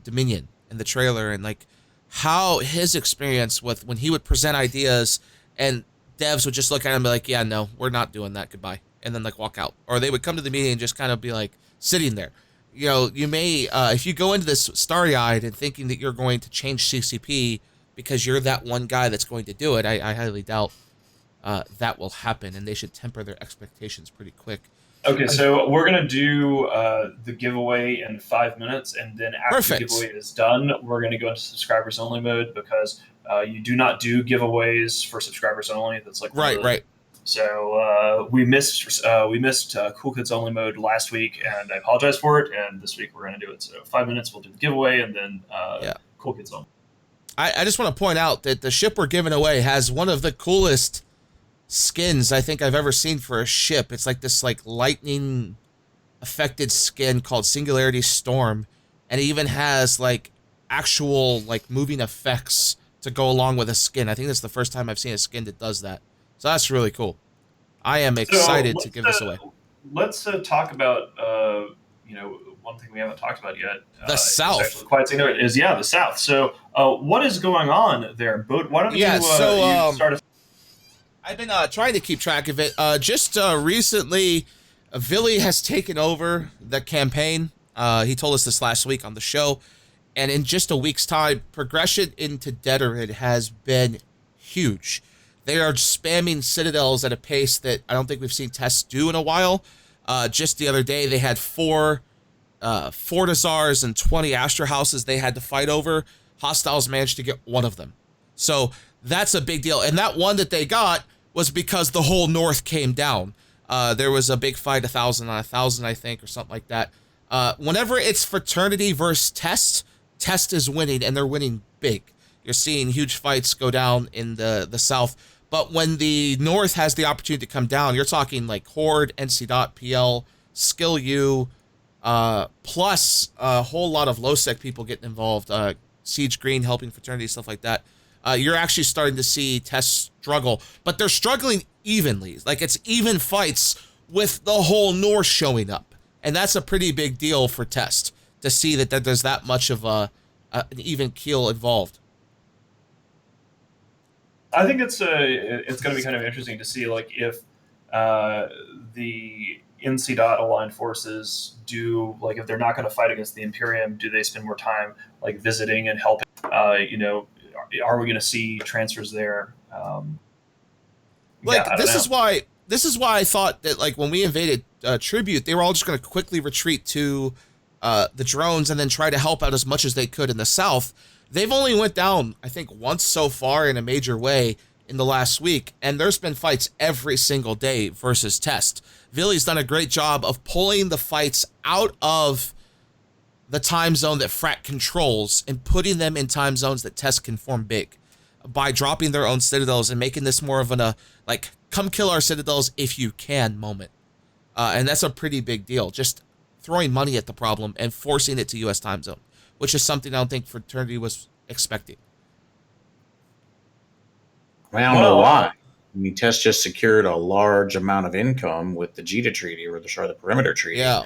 Dominion in the trailer, and like how his experience with when he would present ideas and devs would just look at him and be like, yeah, no, we're not doing that, goodbye, and then like walk out. Or they would come to the meeting and just kind of be like sitting there. you know, you may, if you go into this starry-eyed and thinking that you're going to change CCP because you're that one guy that's going to do it, I highly doubt that will happen, and they should temper their expectations pretty quick. Okay, so we're going to do the giveaway in 5 minutes, and then after the giveaway is done, we're going to go into subscribers only mode, because you do not do giveaways for subscribers only. That's like right. So we missed Cool Kids Only mode last week, and I apologize for it. And this week we're going to do it. So 5 minutes, we'll do the giveaway, and then Cool Kids Only. I just want to point out that the ship we're giving away has one of the coolest skins I think I've ever seen for a ship. It's like this like lightning affected skin called Singularity Storm, and it even has like actual like moving effects to go along with a skin. I think that's the first time I've seen a skin that does that. So that's really cool. I am excited to give this away. Let's talk about one thing we haven't talked about yet. The South. Actually, quite ignorant is the South. So what is going on there? But why don't you start us? I've been trying to keep track of it. Just recently, Villy has taken over the campaign. He told us this last week on the show. And in just a week's time, progression into Deaderhead has been huge. They are spamming citadels at a pace that I don't think we've seen tests do in a while. Just the other day, they had 4 Fortizars and 20 Astra houses they had to fight over. Hostiles managed to get one of them. So that's a big deal. And that one that they got was because the whole north came down. There was a big fight, 1,000 on 1,000, I think, or something like that. Whenever it's Fraternity versus Test is winning, and they're winning big. You're seeing huge fights go down in the South. But when the North has the opportunity to come down, you're talking like Horde, NC Dot, PL, Skill U, plus a whole lot of low-sec people getting involved, Siege Green helping Fraternity, stuff like that. You're actually starting to see Test struggle, but they're struggling evenly. Like, it's even fights with the whole North showing up. And that's a pretty big deal for Test, to see that there's that much of an even keel involved. I think it's going to be kind of interesting to see, like, if the NC Dot aligned forces do, like, if they're not going to fight against the Imperium, do they spend more time like visiting and helping? Are we going to see transfers there? This is why I thought that, like, when we invaded Tribute, they were all just going to quickly retreat to the drones and then try to help out as much as they could in the South. They've only went down, I think, once so far in a major way in the last week, and there's been fights every single day versus Test. Villy's done a great job of pulling the fights out of the time zone that Frat controls and putting them in time zones that Test can form big by dropping their own citadels and making this more of like, come kill our citadels if you can moment. And that's a pretty big deal. Just throwing money at the problem and forcing it to U.S. time zone, which is something I don't think Fraternity was expecting. I don't know why. I mean, Test just secured a large amount of income with the JITA Treaty or the Charlotte Perimeter Treaty. Yeah.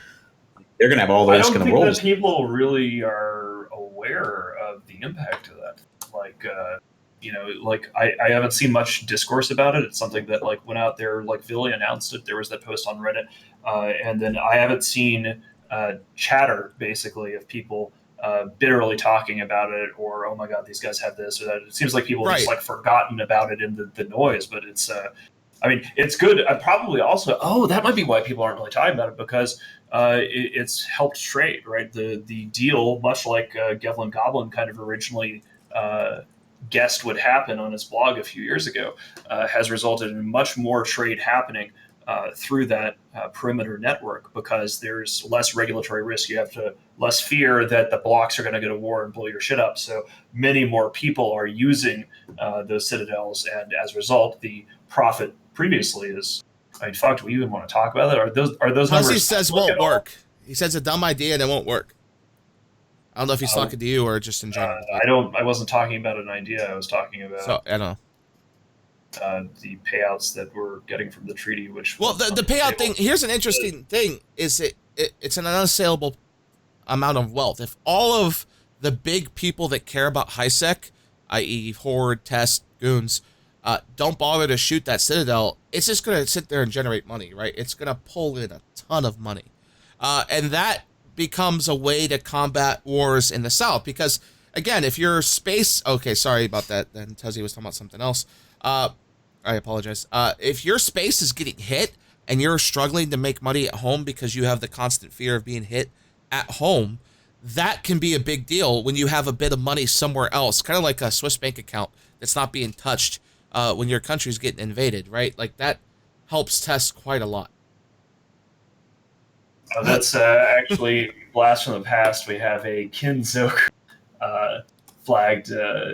They're going to have all those kind of roles. I don't think that people really are aware of the impact of that. Like, I haven't seen much discourse about it. It's something that, like, went out there, like, Villy announced it. There was that post on Reddit. And then I haven't seen chatter, basically, of people bitterly talking about it, or, oh my God, these guys have this or that. It seems like people have just, like, forgotten about it in the noise, but it's, it's good. Probably also, that might be why people aren't really talking about it, because it's helped trade, right? The deal, much like Gevlin Goblin kind of originally guessed would happen on his blog a few years ago, has resulted in much more trade happening through that perimeter network, because there's less regulatory risk. You have less fear that the blocks are going to go to war and blow your shit up. So many more people are using those citadels, and as a result, the profit previously is. Fuck, do we even want to talk about it? Are those numbers? He says won't work. He says a dumb idea and it won't work. I don't know if he's talking to you or just in general. I wasn't talking about an idea. I was talking about. So I don't know. The payouts that we're getting from the treaty, which the payout thing. Here's an interesting thing: is it's an unassailable amount of wealth. If all of the big people that care about HiSec, i.e., Horde, Test, Goons, don't bother to shoot that citadel, it's just going to sit there and generate money, right? It's going to pull in a ton of money, and that becomes a way to combat wars in the South. Because, again, if your space... Okay, sorry about that. Then Tezzy was talking about something else. I apologize. If your space is getting hit and you're struggling to make money at home because you have the constant fear of being hit at home, that can be a big deal when you have a bit of money somewhere else, kind of like a Swiss bank account that's not being touched when your country's getting invaded, right? Like, that helps test quite a lot. That's actually blast from the past. We have a Kinzoku flagged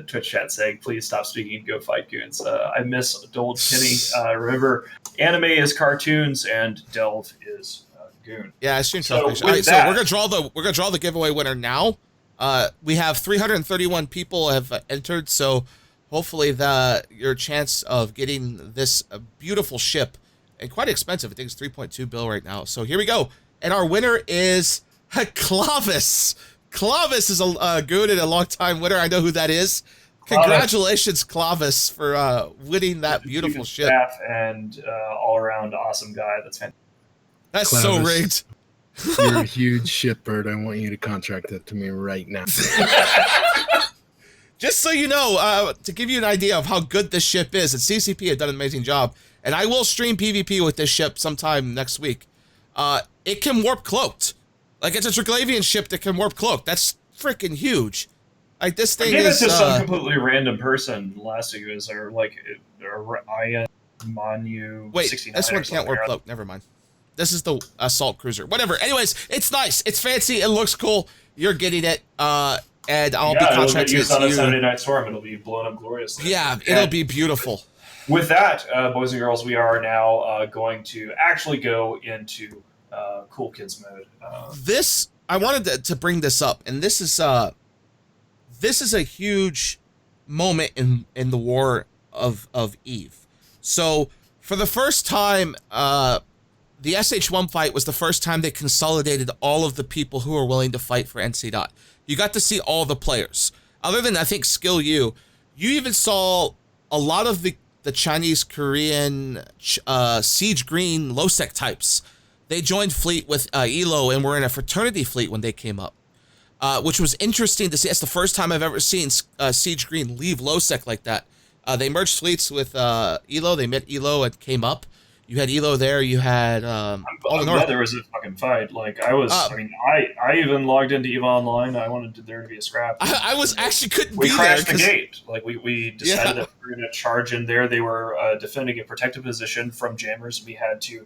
Twitch chat saying, "Please stop speaking. Go fight goons." I miss Old Kenny. Remember, anime is cartoons and Delve is goon. Yeah, I assume so. So, All right, so we're gonna draw the giveaway winner now. We have 331 people have entered, so hopefully your chance of getting this beautiful ship, and quite expensive. I think it's 3.2 bill right now. So here we go. And our winner is Clavis. Clavis is a good and a long-time winner. I know who that is. Congratulations, Clavis, for winning that beautiful ship. And all-around awesome guy. That's fantastic. That's Clavis, so rigged. You're a huge shipbird. I want you to contract that to me right now. Just so you know, to give you an idea of how good this ship is, and CCP have done an amazing job, and I will stream PvP with this ship sometime next week. It can warp cloaked. Like, it's a Triglavian ship that can warp cloaked. That's freaking huge. Like, this thing is... to some completely random person last week. Was or like Ian Manu? Wait, 69 this one can't warp cloaked. Never mind. This is the assault cruiser. Whatever. Anyways, it's nice. It's fancy. It looks cool. You're getting it. And I'll be contracting it to on a you. Saturday Night Storm. It'll be blown up gloriously. Yeah, it'll be beautiful. With that, boys and girls, we are now going to actually go into Cool Kids mode. I wanted to bring this up, and this is a huge moment in the War of Eve. So for the first time, the SH1 fight was the first time they consolidated all of the people who were willing to fight for NC Dot. You got to see all the players. Other than, I think, Skill you even saw a lot of the Chinese, Korean, Siege Green, low-sec types. They joined fleet with Elo and were in a fraternity fleet when they came up, which was interesting to see. That's the first time I've ever seen Siege Green leave low-sec like that. They merged fleets with Elo. They met Elo and came up. You had Elo there. You had I'm glad there was a fucking fight. Like I even logged into EVE Online. I wanted there to be a scrap. I was actually couldn't we be crashed there. the gate. Like we decided that we were going to charge in there. They were defending a protective position from jammers. We had to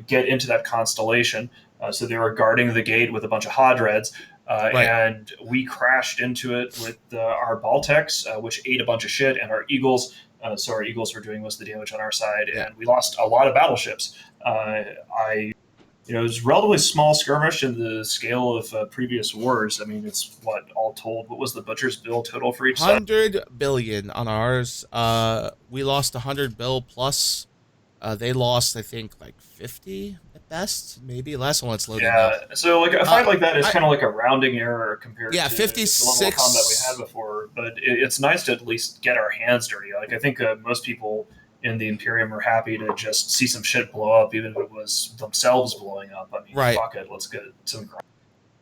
get into that constellation. So they were guarding the gate with a bunch of Hodreds. And we crashed into it with our Baltecs, which ate a bunch of shit, and our Eagles. So our Eagles were doing most of the damage on our side, and we lost a lot of battleships. It was a relatively small skirmish in the scale of previous wars. I mean, it's all told, what was the butcher's bill total for each side? 100 billion on ours. We lost 100 bill plus. They lost, I think, like 50 at best, maybe less. When it's loading up. So like a fight like that is kind of like a rounding error compared to 56 the level of combat we had before. But it's nice to at least get our hands dirty. Like I think most people in the Imperium are happy to just see some shit blow up, even if it was themselves blowing up. I mean, fuck it, let's get some.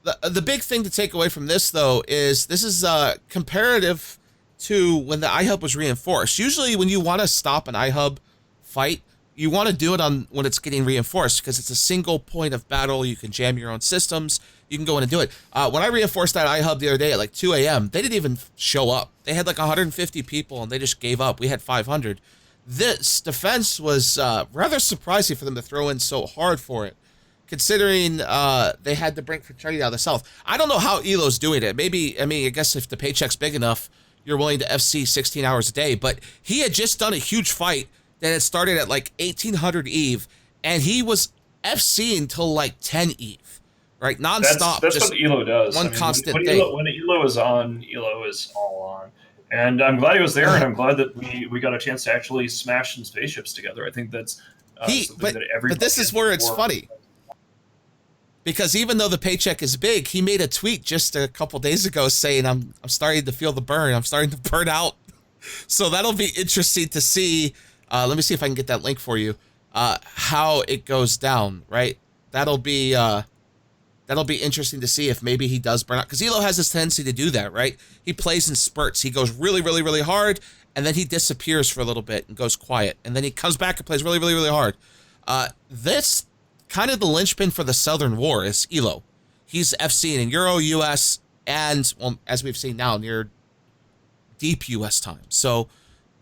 The big thing to take away from this, though, is this is comparative to when the iHub was reinforced. Usually, when you want to stop an iHub fight, you want to do it when it's getting reinforced because it's a single point of battle. You can jam your own systems. You can go in and do it. When I reinforced that iHub the other day at like 2 a.m., they didn't even show up. They had like 150 people and they just gave up. We had 500. This defense was rather surprising for them to throw in so hard for it, considering they had to bring fraternity out of the South. I don't know how Elo's doing it. Maybe, I guess if the paycheck's big enough, you're willing to FC 16 hours a day. But he had just done a huge fight that had started at like 1800 Eve, and he was FC until like 10 Eve, right? Non-stop. That's just what Elo does. Constant when thing. When Elo is on, Elo is all on. And I'm glad he was there, and I'm glad that we got a chance to actually smash some spaceships together. I think that's something that everybody. But this is where it's funny. Because even though the paycheck is big, he made a tweet just a couple days ago saying, I'm starting to feel the burn. I'm starting to burn out. So that'll be interesting to see. Let me see if I can get that link for you. How it goes down, right? That'll be that'll be interesting to see if maybe he does burn out. Because Elo has this tendency to do that, right? He plays in spurts. He goes really, really, really hard, and then he disappears for a little bit and goes quiet. And then he comes back and plays really, really, really hard. This kind of the linchpin for the Southern War is Elo. He's FC'ing in Euro, US, and, well, as we've seen now, near deep US time. So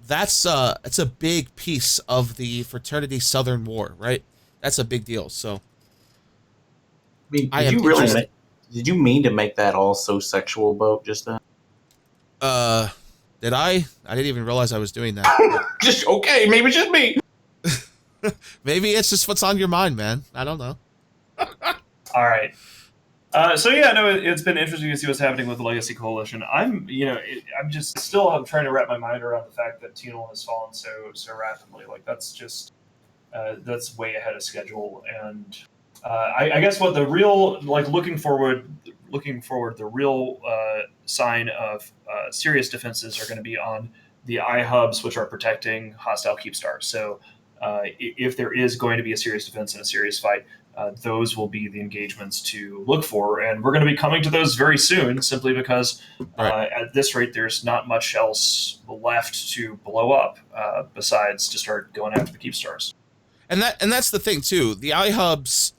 it's a big piece of the Fraternity Southern War, right? That's a big deal. So I mean, did you mean to make that all so sexual, Boat, just then? Did I? I didn't even realize I was doing that. Okay, maybe it's just me. Maybe it's just what's on your mind, man. I don't know. All right. So yeah, no, it's been interesting to see what's happening with the Legacy Coalition. I'm just still trying to wrap my mind around the fact that Tino has fallen so rapidly. Like that's way ahead of schedule. And I guess what the real, like, looking forward, the real sign of serious defenses are going to be on the iHubs, which are protecting hostile keep stars. So if there is going to be a serious defense and a serious fight, those will be the engagements to look for, and we're going to be coming to those very soon, simply because at this rate, there's not much else left to blow up besides to start going after the keep stars. And that's the thing too. The iHubs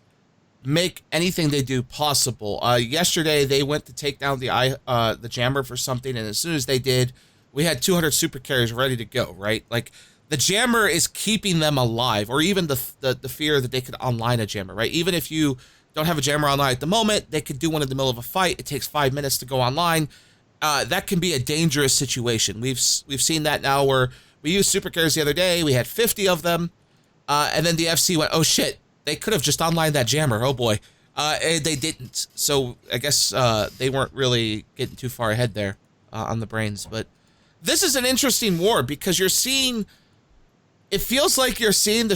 make anything they do possible. Yesterday, they went to take down the jammer for something, and as soon as they did, we had 200 super carriers ready to go. Right, like. The jammer is keeping them alive, or even the fear that they could online a jammer, right? Even if you don't have a jammer online at the moment, they could do one in the middle of a fight. It takes 5 minutes to go online. That can be a dangerous situation. We've seen that now where we used super carriers the other day. We had 50 of them, and then the FC went, oh shit, they could have just online that jammer. Oh boy. And they didn't. So I guess they weren't really getting too far ahead there on the brains. But this is an interesting war because you're seeing... It feels like you're seeing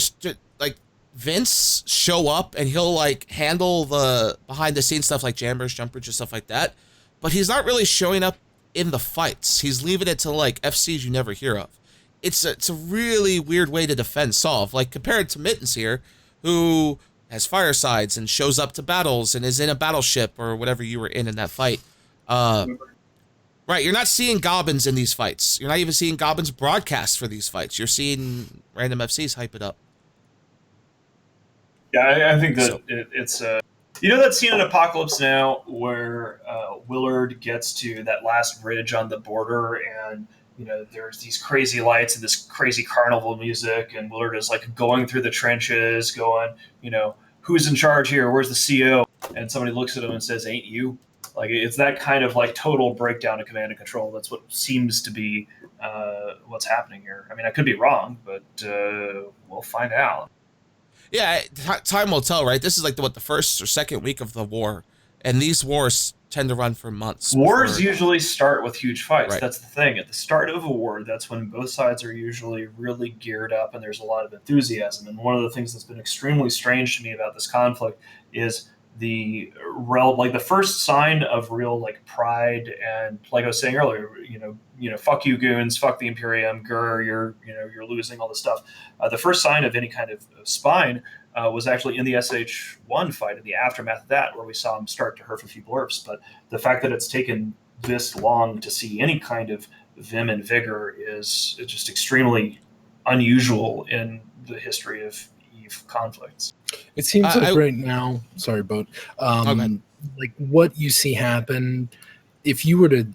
Vince show up and he'll like handle the behind the scenes stuff like jammers, jumpers, and stuff like that. But he's not really showing up in the fights. He's leaving it to like FCs you never hear of. It's a really weird way to defend Solve. Like compared to Mittens here, who has firesides and shows up to battles and is in a battleship or whatever you were in that fight. Right, you're not seeing Goblins in these fights. You're not even seeing Goblins broadcast for these fights. You're seeing random FCs hype it up. Yeah, I think that it's you know that scene in Apocalypse Now where Willard gets to that last bridge on the border, and there's these crazy lights and this crazy carnival music, and Willard is like going through the trenches, going, who's in charge here? Where's the CO? And somebody looks at him and says, "Ain't you?" Like it's that kind of like total breakdown of command and control. That's what seems to be what's happening here. I mean, I could be wrong, but we'll find out. Yeah, time will tell, right? This is like the first or second week of the war, and these wars tend to run for months. Wars usually start with huge fights. Right. That's the thing. At the start of a war, that's when both sides are usually really geared up and there's a lot of enthusiasm. And one of the things that's been extremely strange to me about this conflict is the first sign of real like pride, and like I was saying earlier, fuck you goons, fuck the Imperium, grr, you're losing all this stuff. The first sign of any kind of spine was actually in the SH1 fight, in the aftermath of that, where we saw him start to hurf a few blurfs. But the fact that it's taken this long to see any kind of vim and vigor is just extremely unusual in the history of EVE conflicts. It seems like right now, sorry, Boat, like what you see happen, if you were to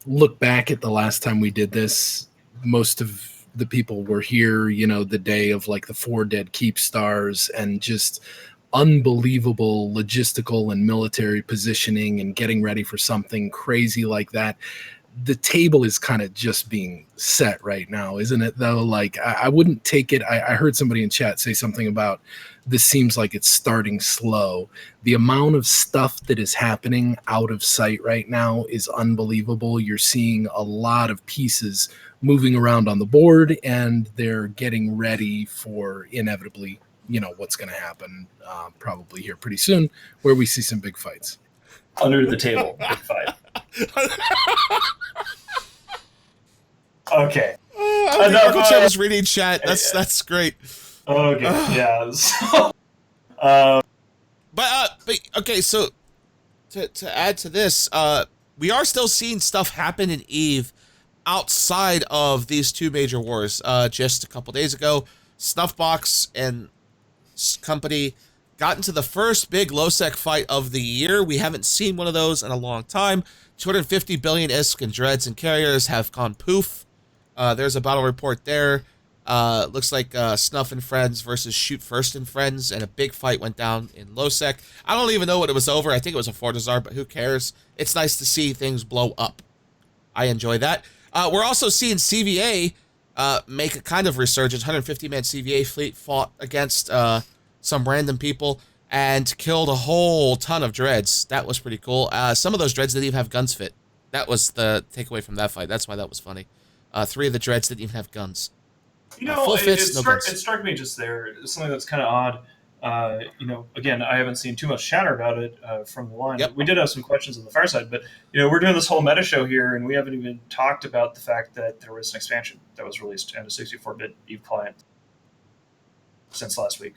look back at the last time we did this, most of the people were here, the day of like the 4 dead keep stars and just unbelievable logistical and military positioning and getting ready for something crazy like that. The table is kind of just being set right now, isn't it, though? Like, I wouldn't take it. I heard somebody in chat say something about this seems like it's starting slow. The amount of stuff that is happening out of sight right now is unbelievable. You're seeing a lot of pieces moving around on the board, and they're getting ready for inevitably, what's going to happen probably here pretty soon, where we see some big fights. Under the table, big fight. Okay. Uncle Chat was reading chat. That's great. Okay. Yeah. So, But okay, so to add to this, we are still seeing stuff happen in Eve outside of these two major wars. Just a couple days ago, Snuffbox and company got into the first big low-sec fight of the year. We haven't seen one of those in a long time. 250 billion ISK and dreads and carriers have gone poof. There's a battle report there. Looks like Snuff and Friends versus Shoot First and Friends, and a big fight went down in low-sec. I don't even know what it was over. I think it was a Fortizar, but who cares? It's nice to see things blow up. I enjoy that. We're also seeing CVA make a kind of resurgence. 150-man CVA fleet fought against some random people and killed a whole ton of dreads. That was pretty cool. Some of those dreads didn't even have guns fit. That was the takeaway from that fight. That's why that was funny. 3 of the dreads didn't even have guns. You know, full fits, it no guns. struck me just there, something that's kind of odd. You know, again, I haven't seen too much chatter about it from the line. Yep. We did have some questions on the fireside, but, you know, we're doing this whole meta show here, and we haven't even talked about the fact that there was an expansion that was released and a 64-bit Eve client since last week.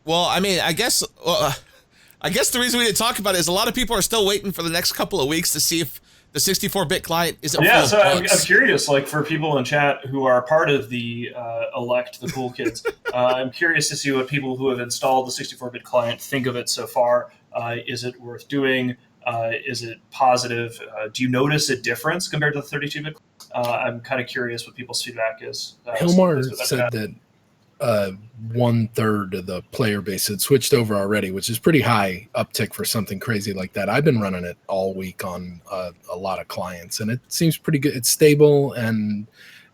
Well, I mean, I guess the reason we didn't talk about it is a lot of people are still waiting for the next couple of weeks to see if the 64-bit client isn't full of so I'm bugs. curious, like, for people in chat who are part of the elect, the cool kids, I'm curious to see what people who have installed the 64-bit client think of it so far. Is it worth doing? Is it positive? Do you notice a difference compared to the 32-bit? I'm kind of curious what people's feedback is. Hilmar said that 1/3 of the player base had switched over already, which is pretty high uptick for something crazy like that. I've been running it all week on a lot of clients, and it seems pretty good. It's stable, and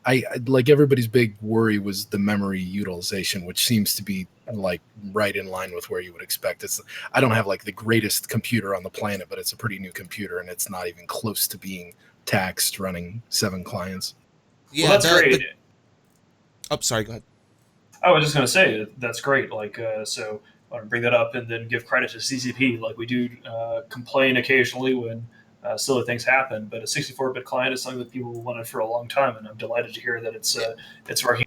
I like everybody's big worry was the memory utilization, which seems to be like right in line with where you would expect. I don't have like the greatest computer on the planet, but it's a pretty new computer, and it's not even close to being taxed running 7 clients. Yeah, well, that's great. Oh, sorry, go ahead. I was just going to say that's great. Like, so I want to bring that up and then give credit to CCP. Like, we do complain occasionally when silly things happen, but a 64-bit client is something that people wanted for a long time, and I'm delighted to hear that it's working.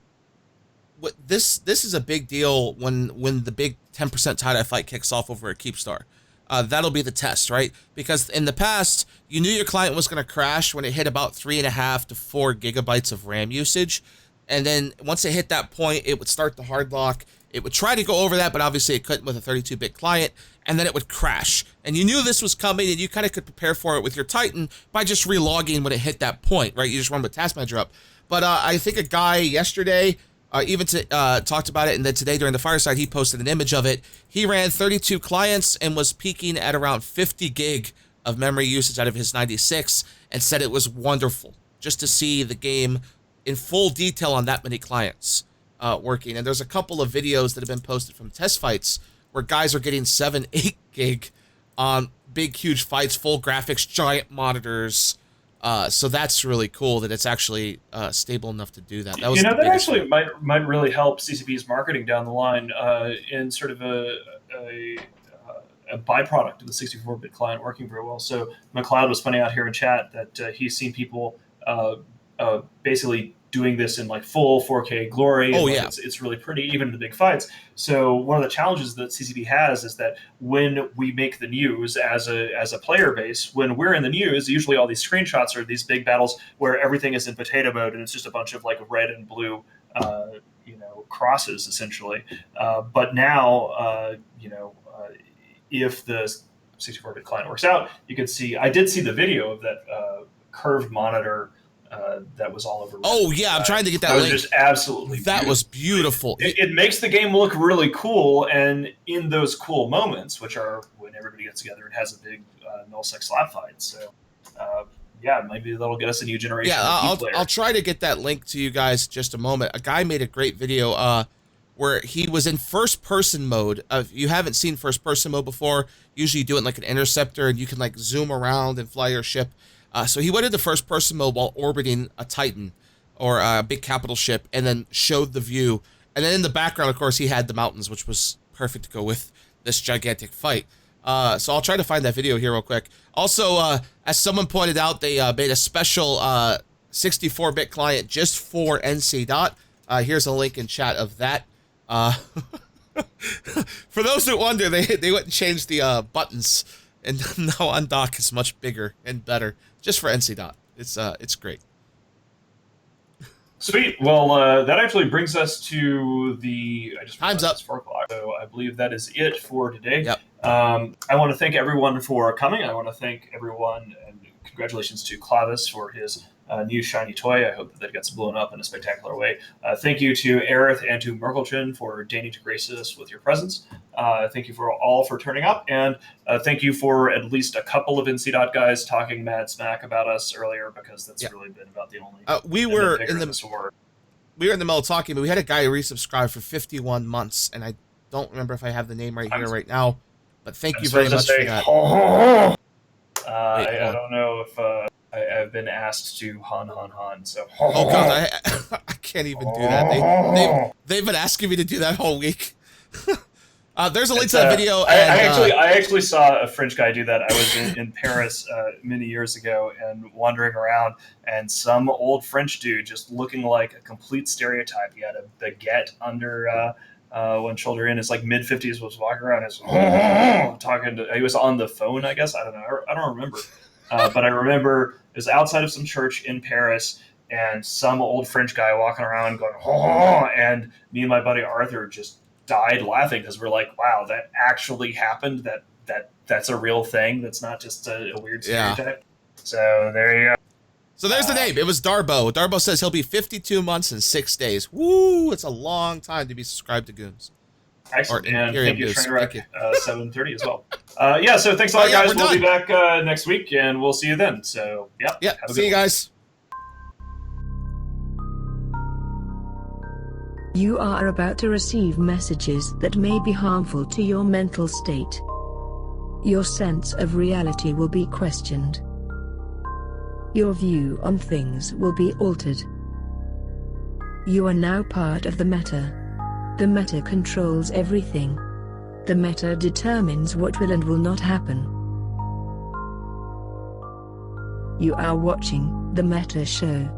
This is a big deal when the big 10% tie-dye fight kicks off over a Keepstar. That'll be the test, right? Because in the past, you knew your client was going to crash when it hit about 3.5 to 4 gigabytes of RAM usage. And then once it hit that point, it would start the hard lock. It would try to go over that, but obviously it couldn't with a 32-bit client, and then it would crash. And you knew this was coming, and you kind of could prepare for it with your Titan by just relogging when it hit that point, right? You just run with Task Manager up. But I think a guy yesterday talked about it, and then today during the fireside, he posted an image of it. He ran 32 clients and was peaking at around 50 gig of memory usage out of his 96, and said it was wonderful just to see the game in full detail on that many clients working. And there's a couple of videos that have been posted from test fights where guys are getting 7-8 gig on big, huge fights, full graphics, giant monitors. So that's really cool that it's actually stable enough to do that. That was that actually might really help CCP's marketing down the line in sort of a byproduct of the 64-bit client working very well. So McLeod was pointing out here in chat that he's seen people basically doing this in like full 4K glory. Oh, and yeah. It's really pretty, even in the big fights. So one of the challenges that CCP has is that when we make the news as a player base, when we're in the news, usually all these screenshots are these big battles where everything is in potato mode and it's just a bunch of like red and blue, crosses essentially. But now, if the 64-bit client works out, you can see. I did see the video of that curved monitor. That was all over. Oh yeah, I'm trying to get that. That was link. just absolutely. That beautiful. was beautiful. It makes the game look really cool, and in those cool moments, which are when everybody gets together and has a big null-sec slap fight. So, maybe that'll get us a new generation. Yeah, I'll try to get that link to you guys in just a moment. A guy made a great video where he was in first-person mode. If you haven't seen first-person mode before, usually you do it like an interceptor, and you can like zoom around and fly your ship. So he went into first-person mode while orbiting a Titan or a big capital ship, and then showed the view. And then in the background, of course, he had the mountains, which was perfect to go with this gigantic fight. So I'll try to find that video here real quick. Also, as someone pointed out, they made a special 64-bit client just for NC Dot. Here's a link in chat of that. For those that wonder, they went and changed the buttons, and now Undock is much bigger and better, just for NC Dot. It's great. Sweet. Well, that actually brings us to the. Time's up. It's 4 o'clock, so I believe that is it for today. Yep. I want to thank everyone for coming. I want to thank everyone, and congratulations to Clavis for his new shiny toy. I hope that gets blown up in a spectacular way. Thank you to Aerith and to Merkelchen for deigning to grace us with your presence. Thank you all for turning up, and thank you for at least a couple of NC Dot guys talking mad smack about us earlier, because that's really been about the only. We were in the middle of talking, but we had a guy resubscribe for 51 months, and I don't remember if I have the name here right now. But thank you very much for that. I don't know if I've been asked to Han. So. Oh God, I can't even do that. They've been asking me to do that whole week. There's a link to that video. I actually saw a French guy do that. I was in Paris many years ago and wandering around, and some old French dude just looking like a complete stereotype. He had a baguette under one shoulder in his mid-50s, was walking around talking to. He was on the phone, I guess. I don't know. I don't remember. But I remember it was outside of some church in Paris, and some old French guy walking around going, and me and my buddy Arthur just died laughing, because we're like, wow, that actually happened. That's a real thing. That's not just a weird stereotype. Yeah. So there you go. So there's the name. It was Darbo. Darbo says he'll be 52 months and 6 days. Woo! It's a long time to be subscribed to Goons. Excellent. And thank you, Trainwreck 730 as well. So thanks a lot, guys. We'll be back next week, and we'll see you then. So, yeah. See you guys. You are about to receive messages that may be harmful to your mental state. Your sense of reality will be questioned. Your view on things will be altered. You are now part of the meta. The meta controls everything. The meta determines what will and will not happen. You are watching The Meta Show.